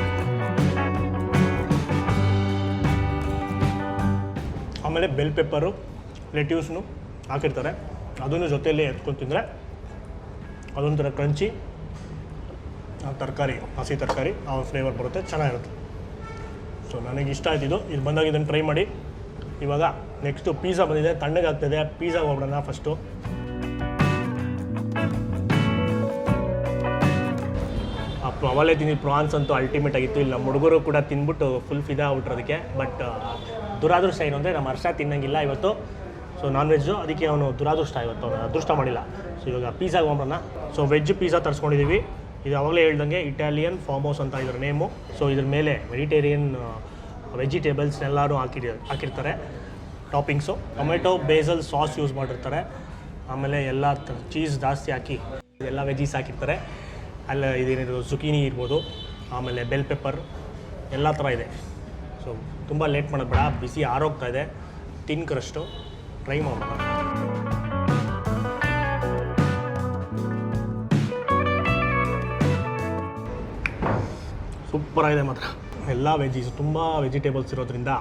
ಆಮೇಲೆ ಬೆಲ್ ಪೆಪ್ಪರು, ಲೆಟ್ಯೂಸ್ನು ಹಾಕಿರ್ತಾರೆ, ಅದನ್ನು ಜೊತೆಯಲ್ಲಿ ಎತ್ಕೊಂಡು ತಿಂದರೆ ಅದೊಂಥರ ಕ್ರಂಚಿ ತರಕಾರಿ, ಹಸಿ ತರಕಾರಿ ಆ ಫ್ಲೇವರ್ ಬರುತ್ತೆ, ಚೆನ್ನಾಗಿರುತ್ತೆ. ಸೊ ನನಗೆ ಇಷ್ಟ ಆಯ್ತಿದ್ದು. ಇದು ಬಂದಾಗ ಇದನ್ನು ಟ್ರೈ ಮಾಡಿ. ಇವಾಗ ನೆಕ್ಸ್ಟು ಪಿಜ್ಜಾ ಬಂದಿದೆ, ತಣ್ಣಗಾಗ್ತದೆ. ಪಿಜ್ಜಾಗೆ ಹೋಗೋಣ ಫಸ್ಟು. ಅವಲೇ ತಿಂದಿದ್ದು ಪ್ರಾನ್ಸ್ ಅಂತೂ ಅಲ್ಟಿಮೇಟ್ ಆಗಿತ್ತು. ಇಲ್ಲಿ ನಮ್ಮ ಹುಡುಗರು ಕೂಡ ತಿಂದ್ಬಿಟ್ಟು ಫುಲ್ ಫಿದಾ ಆಗ್ಬಿಟ್ರೋದಕ್ಕೆ. ಬಟ್ ದುರಾದೃಷ್ಟ ಏನು ಅಂದರೆ ನಮ್ಮ ಹರ್ಷ ತಿನ್ನಂಗಿಲ್ಲ ಇವತ್ತು, ಸೊ ನಾನ್ ವೆಜ್ಜು, ಅದಕ್ಕೆ ಅವನು ದುರಾದೃಷ್ಟ ಇವತ್ತು, ಅವನು ಅದೃಷ್ಟ ಮಾಡಿಲ್ಲ. ಸೊ ಇವಾಗ ಪಿಜ್ಜಾಗೆ ಹೋಗೋಣ. ಸೊ ವೆಜ್ ಪಿಜ್ಜಾ ತರಿಸ್ಕೊಂಡಿದ್ದೀವಿ. ಇದು ಅವಾಗಲೇ ಹೇಳ್ದಂಗೆ ಇಟಾಲಿಯನ್ ಫಾರ್ಮ್ ಹೌಸ್ ಅಂತ ಇದ್ರ ನೇಮು. ಸೊ ಇದ್ರ ಮೇಲೆ ಮೆಡಿಟೇರಿಯನ್ ವೆಜಿಟೇಬಲ್ಸ್ ಎಲ್ಲರೂ ಹಾಕಿರ್ತಾರೆ, ಟಾಪಿಂಗ್ಸು. ಟೊಮೆಟೊ ಬೇಸಲ್ ಸಾಸ್ ಯೂಸ್ ಮಾಡಿರ್ತಾರೆ. ಆಮೇಲೆ ಎಲ್ಲ ಚೀಸ್ ಜಾಸ್ತಿ ಹಾಕಿ ಎಲ್ಲ ವೆಜೀಸ್ ಹಾಕಿರ್ತಾರೆ. ಅಲ್ಲ ಇದೇನಿರೋದು ಜುಕೀನಿ ಇರ್ಬೋದು, ಆಮೇಲೆ ಬೆಲ್ ಪೆಪ್ಪರ್ ಎಲ್ಲ ಥರ ಇದೆ. ಸೊ ತುಂಬ ಲೇಟ್ ಮಾಡೋದು ಬೇಡ, ಬಿಸಿ ಆರೋಗ್ತಾ ಇದೆ, ತಿನ್ಕರಷ್ಟು ಟ್ರೈ ಮಾಡೋಣ. ಸೂಪರಾಗಿದೆ ಮಾತ್ರ. ಎಲ್ಲ ವೆಜೀಸ್, ತುಂಬ ವೆಜಿಟೇಬಲ್ಸ್ ಇರೋದ್ರಿಂದ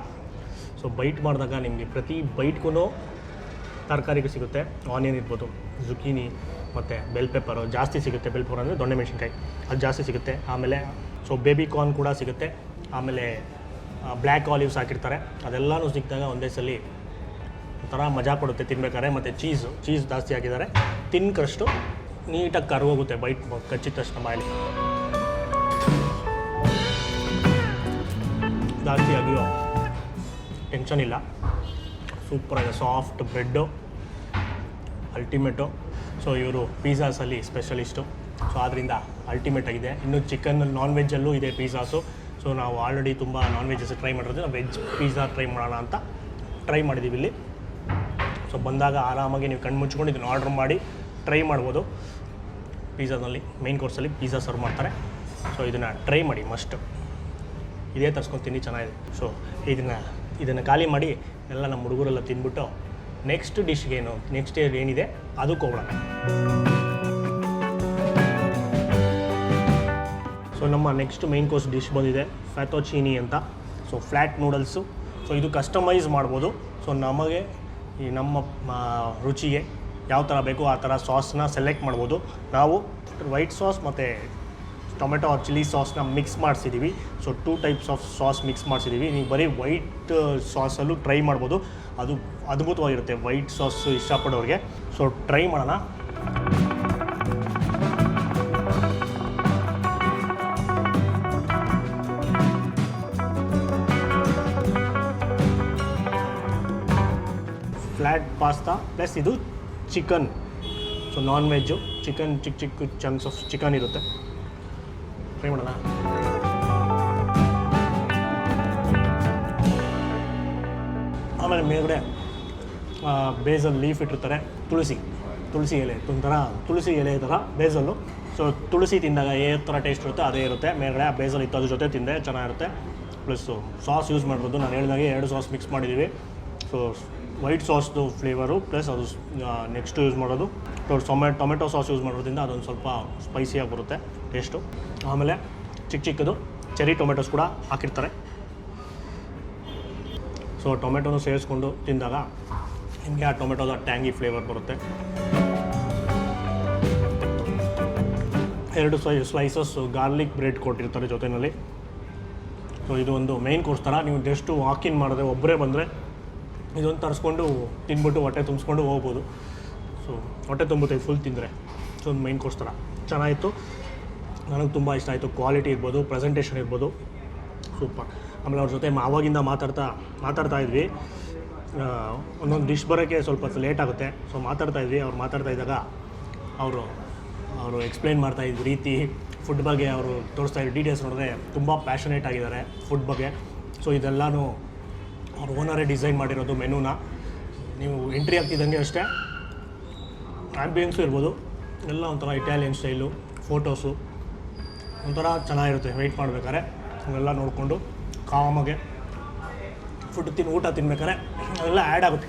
ಸೊ ಬೈಟ್ ಮಾಡಿದಾಗ ನಿಮಗೆ ಪ್ರತಿ ಬೈಟ್ಗೂ ತರಕಾರಿಗೂ ಸಿಗುತ್ತೆ. ಆನಿಯನ್ ಇರ್ಬೋದು, ಜುಕೀನಿ ಮತ್ತು ಬೆಲ್ ಪೆಪ್ಪರು ಜಾಸ್ತಿ ಸಿಗುತ್ತೆ. ಬೆಲ್ ಪೆಪ್ಪರ್ ಅಂದರೆ ದೊಣ್ಣೆ ಮೆಣಸಿನ್ಕಾಯಿ, ಅದು ಜಾಸ್ತಿ ಸಿಗುತ್ತೆ. ಆಮೇಲೆ ಸೊ ಬೇಬಿ ಕಾರ್ನ್ ಕೂಡ ಸಿಗುತ್ತೆ. ಆಮೇಲೆ ಬ್ಲ್ಯಾಕ್ ಆಲಿವ್ಸ್ ಹಾಕಿರ್ತಾರೆ. ಅದೆಲ್ಲನೂ ಸಿಕ್ಕಿದಾಗ ಒಂದೇ ಸಲ ಒಂಥರ ಮಜಾ ಕೊಡುತ್ತೆ ತಿನ್ಬೇಕಾದ್ರೆ. ಮತ್ತು ಚೀಸ್ ಜಾಸ್ತಿ ಹಾಕಿದ್ದಾರೆ, ತಿನ್ಕಷ್ಟು ನೀಟಾಗಿ ಕರ್ಗೋಗುತ್ತೆ ಬೈಟ್ ಕಚ್ಚಿದ ತಕ್ಷಣ ಬಾಯಲ್ಲಿ. ಜಾಸ್ತಿ ಆಗಿಯೋ ಟೆನ್ಷನ್ ಇಲ್ಲ, ಸೂಪರಾಗಿದೆ. Soft bread ultimate. ಸೊ ಇವರು ಪಿಜ್ಜಾಸಲ್ಲಿ ಸ್ಪೆಷಲಿಸ್ಟು, ಸೊ ಆದ್ದರಿಂದ ಅಲ್ಟಿಮೇಟ್ ಆಗಿದೆ. ಇನ್ನು ಚಿಕನ್ ನಾನ್ ವೆಜ್ಜಲ್ಲೂ ಇದೆ ಪಿಜ್ಜಾಸು. ಸೊ ನಾವು ಆಲ್ರೆಡಿ ತುಂಬ ನಾನ್ ವೆಜ್ಜಸ್ ಟ್ರೈ ಮಾಡಿರೋದು, ವೆಜ್ ಪಿಜ್ಜಾ ಟ್ರೈ ಮಾಡೋಣ ಅಂತ ಟ್ರೈ ಮಾಡಿದ್ದೀವಿ ಇಲ್ಲಿ. ಸೊ ಬಂದಾಗ ಆರಾಮಾಗಿ ನೀವು ಕಣ್ಣು ಮುಚ್ಕೊಂಡು ಇದನ್ನು ಆರ್ಡ್ರ್ ಮಾಡಿ ಟ್ರೈ ಮಾಡ್ಬೋದು. ಪಿಜ್ಜಾದಲ್ಲಿ ಮೇನ್ ಕೋರ್ಸಲ್ಲಿ ಪಿಜ್ಜಾ ಸರ್ವ್ ಮಾಡ್ತಾರೆ. ಸೊ ಇದನ್ನು ಟ್ರೈ ಮಾಡಿ ಮಸ್ಟ್. ಇದೇ ತರಿಸ್ಕೊತೀನಿ, ಚೆನ್ನಾಗಿದೆ. ಸೊ ಇದನ್ನು ಖಾಲಿ ಮಾಡಿ ಎಲ್ಲ ನಮ್ಮ ಹುಡುಗರೆಲ್ಲ ತಿಂದ್ಬಿಟ್ಟು ನೆಕ್ಸ್ಟ್ ಡಿಶ್ಗೇನು ನೆಕ್ಸ್ಟ್ ಏನಿದೆ ಅದಕ್ಕೆ ಹೋಗೋಣ. ಸೊ ನಮ್ಮ ನೆಕ್ಸ್ಟ್ ಮೇನ್ ಕೋರ್ಸ್ ಡಿಶ್ ಬಂದಿದೆ ಫ್ಯಾಟೋಚೀನಿ ಅಂತ. So flat noodles. ಸೊ ಇದು ಕಸ್ಟಮೈಸ್ ಮಾಡ್ಬೋದು. ಸೊ ನಮಗೆ ಈ ನಮ್ಮ ರುಚಿಗೆ ಯಾವ ಥರ ಬೇಕೋ ಆ ಥರ ಸಾಸ್ನ ಸೆಲೆಕ್ಟ್ ಮಾಡ್ಬೋದು. ನಾವು ವೈಟ್ ಸಾಸ್ ಮತ್ತು ಟೊಮೆಟೊ ಚಿಲ್ಲಿ ಸಾಸ್ನ ಮಿಕ್ಸ್ ಮಾಡಿಸಿದ್ದೀವಿ. So 2 types of sauce mix ಮಾಡಿಸಿದ್ದೀವಿ. ನೀವು ಬರೀ ವೈಟ್ ಸಾಸಲ್ಲೂ ಟ್ರೈ ಮಾಡ್ಬೋದು, ಅದು ಅದ್ಭುತವಾಗಿರುತ್ತೆ ವೈಟ್ ಸಾಸ್ ಇಷ್ಟಪಡೋರಿಗೆ. ಸೊ ಟ್ರೈ ಮಾಡೋಣ. ಫ್ಲ್ಯಾಟ್ ಪಾಸ್ತಾ ಪ್ಲಸ್ ಇದು chicken. So non veg chicken, ಚಿಕ್ಕ ಚಿಕ್ಕ ಚಂಕ್ಸ್ ಆಫ್ ಚಿಕನ್ ಇರುತ್ತೆ. ಟ್ರೈ ಮಾಡೋಣ. ಆಮೇಲೆ ಮೇಲ್ಗಡೆ ಬೇಸಲ್ ಲೀಫ್ ಇಟ್ಟಿರ್ತಾರೆ, ತುಳಸಿ ಎಲೆ ತುಳಸಿ ಎಲೆ ಥರ ಬೇಸಲ್ಲು. ಸೊ ತುಳಸಿ ತಿಂದಾಗ ಯಾವ ಥರ ಟೇಸ್ಟ್ ಇರುತ್ತೆ ಅದೇ ಇರುತ್ತೆ. ಮೇಲ್ಗಡೆ ಆ ಬೇಸಲ್ ಇತ್ತು, ಅದ್ರ ಜೊತೆ ತಿಂದೆ ಚೆನ್ನಾಗಿರುತ್ತೆ. ಪ್ಲಸ್ಸು ಸಾಸ್ ಯೂಸ್ ಮಾಡ್ಬೋದು. ನಾನು ಹೇಳಿದಾಗೆ 2 ಸಾಸ್ ಮಿಕ್ಸ್ ಮಾಡಿದ್ದೀವಿ. ಸೊ ವೈಟ್ ಸಾಸ್ದು ಫ್ಲೇವರು ಪ್ಲಸ್ ಅದು ನೆಕ್ಸ್ಟ್ ಯೂಸ್ ಮಾಡೋದು ಟೊಮೆಟೊ ಸಾಸ್ ಯೂಸ್ ಮಾಡೋದ್ರಿಂದ ಅದೊಂದು ಸ್ವಲ್ಪ ಸ್ಪೈಸಿಯಾಗಿ ಬರುತ್ತೆ ಟೇಸ್ಟು. ಆಮೇಲೆ ಚಿಕ್ಕದು ಚೆರಿ ಟೊಮೆಟೊಸ್ ಕೂಡ ಹಾಕಿರ್ತಾರೆ. ಸೊ ಟೊಮೆಟೊನು ಸೇರಿಸ್ಕೊಂಡು ತಿಂದಾಗ ನಿಮಗೆ ಆ ಟೊಮೆಟೊದ ಟ್ಯಾಂಗಿ ಫ್ಲೇವರ್ ಬರುತ್ತೆ. 2 ಸ್ಲೈಸಸ್ ಗಾರ್ಲಿಕ್ ಬ್ರೆಡ್ ಕೊಟ್ಟಿರ್ತಾರೆ ಜೊತೆಯಲ್ಲಿ. ಸೊ ಇದು ಒಂದು ಮೇನ್ ಕೋರ್ಸ್ ಥರ. ನೀವು ಜಸ್ಟು ವಾಕಿನ್ ಮಾಡಿದ್ರೆ ಒಬ್ಬರೇ ಬಂದರೆ ಇದೊಂದು ತರಿಸ್ಕೊಂಡು ತಿಂದ್ಬಿಟ್ಟು ಹೊಟ್ಟೆ ತುಂಬಿಸ್ಕೊಂಡು ಹೋಗ್ಬೋದು. ಸೊ ಹೊಟ್ಟೆ ತುಂಬುತ್ತೆ ಫುಲ್ ತಿಂದರೆ. ಸೊ ಒಂದು ಮೈನ್ ಕೋರ್ಸ್ ಥರ ಚೆನ್ನಾಗಿತ್ತು, ನನಗೆ ತುಂಬ ಇಷ್ಟ ಆಯಿತು. ಕ್ವಾಲಿಟಿ ಇರ್ಬೋದು, ಪ್ರೆಸೆಂಟೇಷನ್ ಇರ್ಬೋದು, ಸೂಪರ್. ಆಮೇಲೆ ಅವ್ರ ಜೊತೆ ಆವಾಗಿಂದ ಮಾತಾಡ್ತಾ ಇದ್ವಿ. ಒಂದೊಂದು ಡಿಶ್ ಬರೋಕ್ಕೆ ಸ್ವಲ್ಪ ಲೇಟ್ ಆಗುತ್ತೆ. ಸೊ ಅವ್ರು ಮಾತಾಡ್ತಾ ಇದ್ದಾಗ ಅವರು ಎಕ್ಸ್ಪ್ಲೈನ್ ಮಾಡ್ತಾಯಿದ್ದ ರೀತಿ, ಫುಡ್ ಬಗ್ಗೆ ಅವರು ತೋರಿಸ್ತಾ ಇದ್ದ ಡೀಟೇಲ್ಸ್ ನೋಡಿದ್ರೆ ತುಂಬ ಪ್ಯಾಷನೇಟ್ ಆಗಿದ್ದಾರೆ ಫುಡ್ ಬಗ್ಗೆ. ಸೊ ಇದೆಲ್ಲನೂ ಅವ್ರು ಓನರೇ ಡಿಸೈನ್ ಮಾಡಿರೋದು ಮೆನುನ. ನೀವು ಎಂಟ್ರಿ ಆಗ್ತಿದ್ದಂಗೆ ಅಷ್ಟೇ ಆ್ಯಂಬಿಯನ್ಸು ಇರ್ಬೋದು, ಎಲ್ಲ ಒಂಥರ ಇಟಾಲಿಯನ್ ಸ್ಟೈಲು, ಫೋಟೋಸು ಒಂಥರ ಚೆನ್ನಾಗಿರುತ್ತೆ. ವೆಯ್ಟ್ ಮಾಡಬೇಕಾದ್ರೆ ಅವೆಲ್ಲ ನೋಡಿಕೊಂಡು ಕಾಮಾಗೆ ಊಟ ತಿನ್ಬೇಕಾದ್ರೆ ಅದೆಲ್ಲ ಆ್ಯಡ್ ಆಗುತ್ತೆ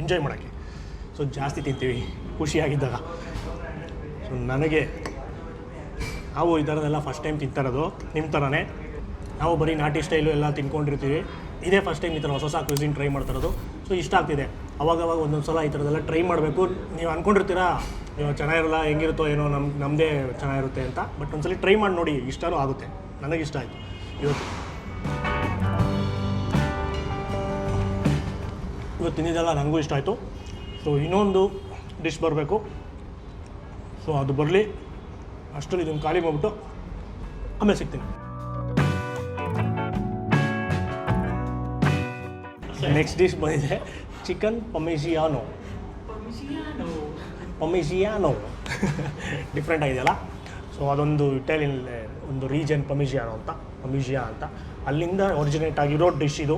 ಎಂಜಾಯ್ ಮಾಡೋಕ್ಕೆ. ಸೊ ಜಾಸ್ತಿ ತಿಂತೀವಿ ಖುಷಿಯಾಗಿದ್ದಾಗ. ಸೊ ನನಗೆ ನಾವು ಈ ಥರದ್ದೆಲ್ಲ ಫಸ್ಟ್ ಟೈಮ್ ತಿಂತಾಯಿರೋದು. ನಿಮ್ಮ ಥರನೇ ನಾವು ಬರೀ ನಾಟಿ ಸ್ಟೈಲು ಎಲ್ಲ ತಿನ್ಕೊಂಡಿರ್ತೀವಿ. ಇದೇ ಫಸ್ಟ್ ಟೈಮ್ ಈ ಥರ ಹೊಸ ಕ್ವಿಸಿನ್ ಟ್ರೈ ಮಾಡ್ತಾಯಿರೋದು. ಸೊ ಇಷ್ಟ ಆಗ್ತಿದೆ. ಅವಾಗವಾಗ ಒಂದೊಂದು ಸಲ ಈ ಥರದ್ದೆಲ್ಲ ಟ್ರೈ ಮಾಡಬೇಕು. ನೀವು ಅಂದ್ಕೊಂಡಿರ್ತೀರಾ ಚೆನ್ನಾಗಿರಲ್ಲ, ಹೆಂಗಿರುತ್ತೋ ಏನೋ ನಮ್ಮದೇ ಚೆನ್ನಾಗಿರುತ್ತೆ ಅಂತ. ಬಟ್ ಒಂದ್ಸಲ ಟ್ರೈ ಮಾಡಿ ನೋಡಿ, ಇಷ್ಟನೂ ಆಗುತ್ತೆ. ನನಗಿಷ್ಟ ಆಯಿತು ಇವತ್ತು ತಿಂದಿದ್ದೆಲ್ಲ ನನಗೂ ಇಷ್ಟ ಆಯಿತು. ಸೊ ಇನ್ನೊಂದು ಡಿಶ್ ಬರಬೇಕು. ಸೊ ಅದು ಬರಲಿ, ಅಷ್ಟರಲ್ಲಿ ಇದನ್ನು ಖಾಲಿ ಮಾಡಿಬಿಟ್ಟು ಆಮೇಲೆ ಸಿಗ್ತೀನಿ. ನೆಕ್ಸ್ಟ್ ಡಿಶ್ ಬಂದಿದೆ ಚಿಕನ್ ಪಮಿಜಿಯಾನೋ. ಡಿಫ್ರೆಂಟ್ ಆಗಿದೆಯಲ್ಲ. ಸೊ ಅದೊಂದು ಇಟಾಲಿಯನ್ ಒಂದು ರೀಜನ್ ಪಮಿಜಿಯಾ ಅಂತ ಅಲ್ಲಿಂದ ಒರಿಜಿನೇಟ್ ಆಗಿರೋ ಡಿಶ್ ಇದು.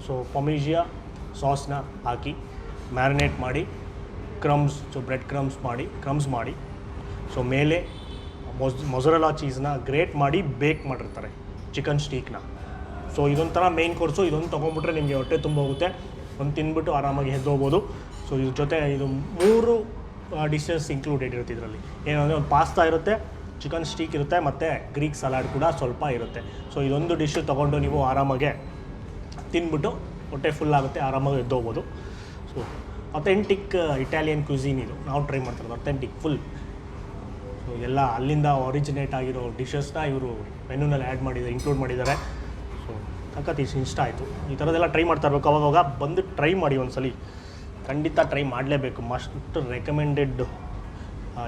ಸೊ ಪಮಿಜಿಯಾ ಸಾಸ್ನ ಹಾಕಿ ಮ್ಯಾರಿನೇಟ್ ಮಾಡಿ ಬ್ರೆಡ್ ಕ್ರಮ್ಸ್ ಮಾಡಿ ಸೊ ಮೇಲೆ ಮೊಸರೆಲ್ಲಾ ಚೀಸ್ನ ಗ್ರೇಟ್ ಮಾಡಿ ಬೇಕ್ ಮಾಡಿರ್ತಾರೆ ಚಿಕನ್ ಸ್ಟೀಕ್ನ. ಸೊ ಇದೊಂಥರ ಮೇನ್ ಕೋರ್ಸು. ಇದೊಂದು ತೊಗೊಂಡ್ಬಿಟ್ರೆ ನಿಮಗೆ ಹೊಟ್ಟೆ ತುಂಬ ಹೋಗುತ್ತೆ. ಒಂದು ತಿಂದ್ಬಿಟ್ಟು ಆರಾಮಾಗಿ ಎದ್ದೋಗ್ಬೋದು. ಸೊ ಇದ್ರ ಜೊತೆ ಇದು 3 ಡಿಶಸ್ ಇನ್ಕ್ಲೂಡೆಡ್ ಇರುತ್ತೆ ಇದರಲ್ಲಿ. ಏನಂದರೆ ಒಂದು ಪಾಸ್ತಾ ಇರುತ್ತೆ, ಚಿಕನ್ ಸ್ಟೀಕ್ ಇರುತ್ತೆ, ಮತ್ತು ಗ್ರೀಕ್ ಸಲಾಡ್ ಕೂಡ ಸ್ವಲ್ಪ ಇರುತ್ತೆ. ಸೊ ಇದೊಂದು ಡಿಶ್ ತೊಗೊಂಡು ನೀವು ಆರಾಮಾಗೆ ತಿಂದ್ಬಿಟ್ಟು ಹೊಟ್ಟೆ ಫುಲ್ ಆಗುತ್ತೆ, ಆರಾಮಾಗಿ ಎದ್ದೋಗ್ಬೋದು. ಸೊ ಅಥೆಂಟಿಕ್ ಇಟಾಲಿಯನ್ ಕ್ಯುಸಿನ್ ಇದು ನಾವು ಟ್ರೈ ಮಾಡ್ತಿರೋದು, ಅಥೆಂಟಿಕ್ ಫುಲ್. ಸೊ ಎಲ್ಲ ಅಲ್ಲಿಂದ ಒರಿಜಿನೇಟ್ ಆಗಿರೋ ಡಿಶಸ್ನ ಇವರು ಮೆನುನಲ್ಲಿ ಇನ್ಕ್ಲೂಡ್ ಮಾಡಿದ್ದಾರೆ. ಸೊ ಸಖತ್ ಇಷ್ಟ ಆಯಿತು. ಈ ಥರದ್ದೆಲ್ಲ ಟ್ರೈ ಮಾಡ್ತಾ ಇರಬೇಕು. ಅವಾಗ ಬಂದು ಟ್ರೈ ಮಾಡಿ ಒಂದ್ಸಲಿ, ಖಂಡಿತ ಟ್ರೈ ಮಾಡಲೇಬೇಕು. ಮಸ್ಟ್ ರೆಕಮೆಂಡೆಡ್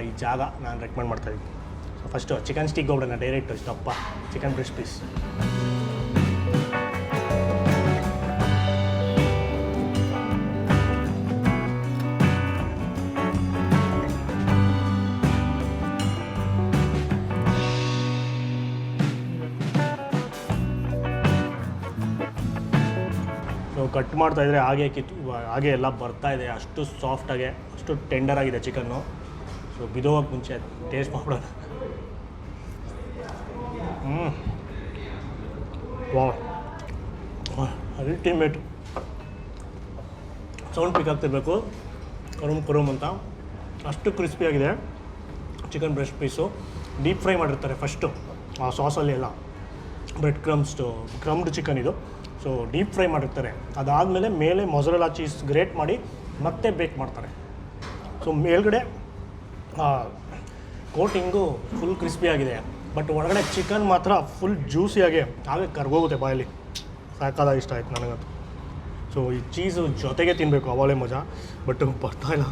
ಈ ಜಾಗ ನಾನು ರೆಕಮೆಂಡ್ ಮಾಡ್ತಾಯಿದ್ದೀನಿ. ಸೊ ಫಸ್ಟು ಚಿಕನ್ ಸ್ಟಿಕ್ ಹೋಗ್ಬಿಡೋಣ ಡೈರೆಕ್ಟ್. ಇಷ್ಟಪ್ಪ ಚಿಕನ್ ಬ್ರೆಸ್ಟ್ ಪೀಸ್. ಕಟ್ ಮಾಡ್ತಾಯಿದ್ರೆ ಹಾಗೆ ಎಲ್ಲ ಬರ್ತಾಯಿದೆ. ಅಷ್ಟು ಸಾಫ್ಟಾಗೆ, ಅಷ್ಟು ಟೆಂಡರ್ ಆಗಿದೆ ಚಿಕನ್ನು. ಸೊ ಬಿದೋಗಕ್ಕೆ ಮುಂಚೆ ಟೇಸ್ಟ್ ಮಾಡೋಣ. ವಾ ಅಲ್ಟಿಮೇಟ್. ಸೌಂಡ್ ಪಿಕ್ ಆಗ್ತಿರ್ಬೇಕು, ಕರುಮ್ ಅಂತ. ಅಷ್ಟು ಕ್ರಿಸ್ಪಿಯಾಗಿದೆ chicken breast piece. Deep fry ಮಾಡಿರ್ತಾರೆ ಫಸ್ಟು ಆ ಸಾಸಲ್ಲಿ ಎಲ್ಲ, ಬ್ರೆಡ್ ಕ್ರಮ್ಡ್ ಚಿಕನ್ ಇದು. ಸೊ ಡೀಪ್ ಫ್ರೈ ಮಾಡಿರ್ತಾರೆ, ಅದಾದಮೇಲೆ ಮೇಲೆ ಮೊಸರೆಲ್ಲಾ ಚೀಸ್ ಗ್ರೇಟ್ ಮಾಡಿ ಮತ್ತೆ ಬೇಕ್ ಮಾಡ್ತಾರೆ. ಸೊ ಮೇಲ್ಗಡೆ ಕೋಟಿಂಗು ಫುಲ್ ಕ್ರಿಸ್ಪಿಯಾಗಿದೆ, ಬಟ್ ಒಳಗಡೆ ಚಿಕನ್ ಮಾತ್ರ ಫುಲ್ ಜ್ಯೂಸಿಯಾಗಿ ಹಾಗೆ ಕರ್ಗೋಗುತ್ತೆ ಬಾಯಲ್ಲಿ. ಸಾಕಾದಾಗ ಇಷ್ಟ ಆಯ್ತು ನನಗಂತೂ. ಸೊ ಈ ಚೀಸು ಜೊತೆಗೆ ತಿನ್ನಬೇಕು, ಅವಳೇ ಮಜಾ, ಬಟ್ ಬರ್ತಾಯಿಲ್ಲ.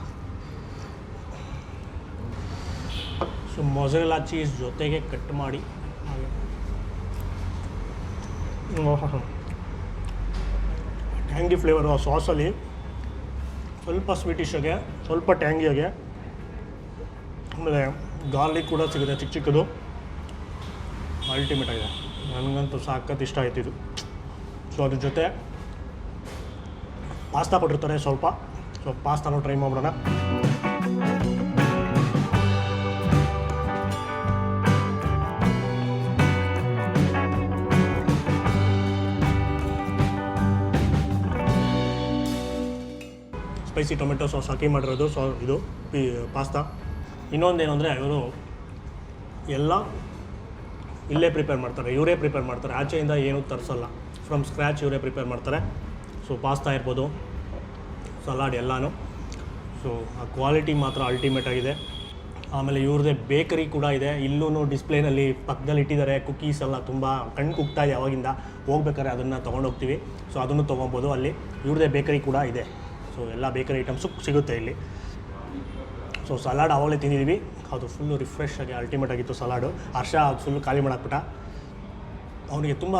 ಸೊ ಮೊಸರೆಲ್ಲಾ ಚೀಸ್ ಜೊತೆಗೆ ಕಟ್ ಮಾಡಿ ಹಾಗೆ ಟ್ಯಾಂಗಿ ಫ್ಲೇವರು ಆ ಸಾಸಲ್ಲಿ, ಸ್ವಲ್ಪ ಸ್ವೀಟಿಶಾಗೆ, ಸ್ವಲ್ಪ ಟ್ಯಾಂಗಿಯಾಗೆ. ಆಮೇಲೆ ಗಾರ್ಲಿಕ್ ಕೂಡ ಸಿಗುತ್ತೆ ಚಿಕ್ಕ ಚಿಕ್ಕದು. ಅಲ್ಟಿಮೇಟ್ ಆಗಿದೆ, ನನಗಂತೂ ಸಾಕತ್ತು ಇಷ್ಟ ಆಯ್ತು ಇದು. ಸೊ ಅದ್ರ ಜೊತೆ ಪಾಸ್ತಾ ಕೊಟ್ಟಿರ್ತಾರೆ ಸ್ವಲ್ಪ. ಸೊ ಪಾಸ್ತಾನು ಟ್ರೈ ಮಾಡೋಣ. ಸ್ಪೈಸಿ ಟೊಮೆಟೊ ಸಾಸ್ ಹಾಕಿ ಮಾಡಿರೋದು ಇದು ಪಾಸ್ತಾ. ಇನ್ನೊಂದೇನು ಅಂದರೆ ಇವರು ಎಲ್ಲ ಇಲ್ಲೇ ಪ್ರಿಪೇರ್ ಮಾಡ್ತಾರೆ, ಇವರೇ ಪ್ರಿಪೇರ್ ಮಾಡ್ತಾರೆ, ಆಚೆಯಿಂದ ಏನೂ ತರಿಸಲ್ಲ, ಫ್ರಮ್ ಸ್ಕ್ರ್ಯಾಚ್ ಇವರೇ ಪ್ರಿಪೇರ್ ಮಾಡ್ತಾರೆ. ಸೊ ಪಾಸ್ತಾ ಇರ್ಬೋದು, ಸಲಾಡ್ ಎಲ್ಲನೂ. ಸೊ ಆ ಕ್ವಾಲಿಟಿ ಮಾತ್ರ ಅಲ್ಟಿಮೇಟ್ ಆಗಿದೆ. ಆಮೇಲೆ ಇವ್ರದ್ದೇ ಬೇಕರಿ ಕೂಡ ಇದೆ, ಇಲ್ಲೂ ಡಿಸ್ಪ್ಲೇನಲ್ಲಿ ಪಕ್ಕದಲ್ಲಿ ಇಟ್ಟಿದ್ದಾರೆ. ಕುಕ್ಕೀಸ್ ಎಲ್ಲ ತುಂಬ ಕಣ್ಣು ಕುಗ್ತಾ ಇದೆ ಅವಾಗಿಂದ, ಹೋಗ್ಬೇಕಾದ್ರೆ ಅದನ್ನು ತೊಗೊಂಡೋಗ್ತೀವಿ. ಸೊ ಅದನ್ನು ತೊಗೊಬೋದು ಅಲ್ಲಿ. ಇವ್ರದ್ದೇ ಬೇಕರಿ ಕೂಡ ಇದೆ. ಸೊ ಎಲ್ಲ ಬೇಕರಿ ಐಟಮ್ಸು ಸಿಗುತ್ತೆ ಇಲ್ಲಿ. ಸೊ ಸಲಾಡ್ ಅವಾಗಲೇ ತಿಂದಿದ್ದೀವಿ, ಅದು ಫುಲ್ಲು ರಿಫ್ರೆಶ್ ಆಗಿ ಅಲ್ಟಿಮೇಟ್ ಆಗಿತ್ತು ಸಲಾಡು. ಹರ್ಷ ಅದು ಫುಲ್ಲು ಖಾಲಿ ಮಾಡಾಕ್ಬಿಟ್ಟ. ಅವನಿಗೆ ತುಂಬ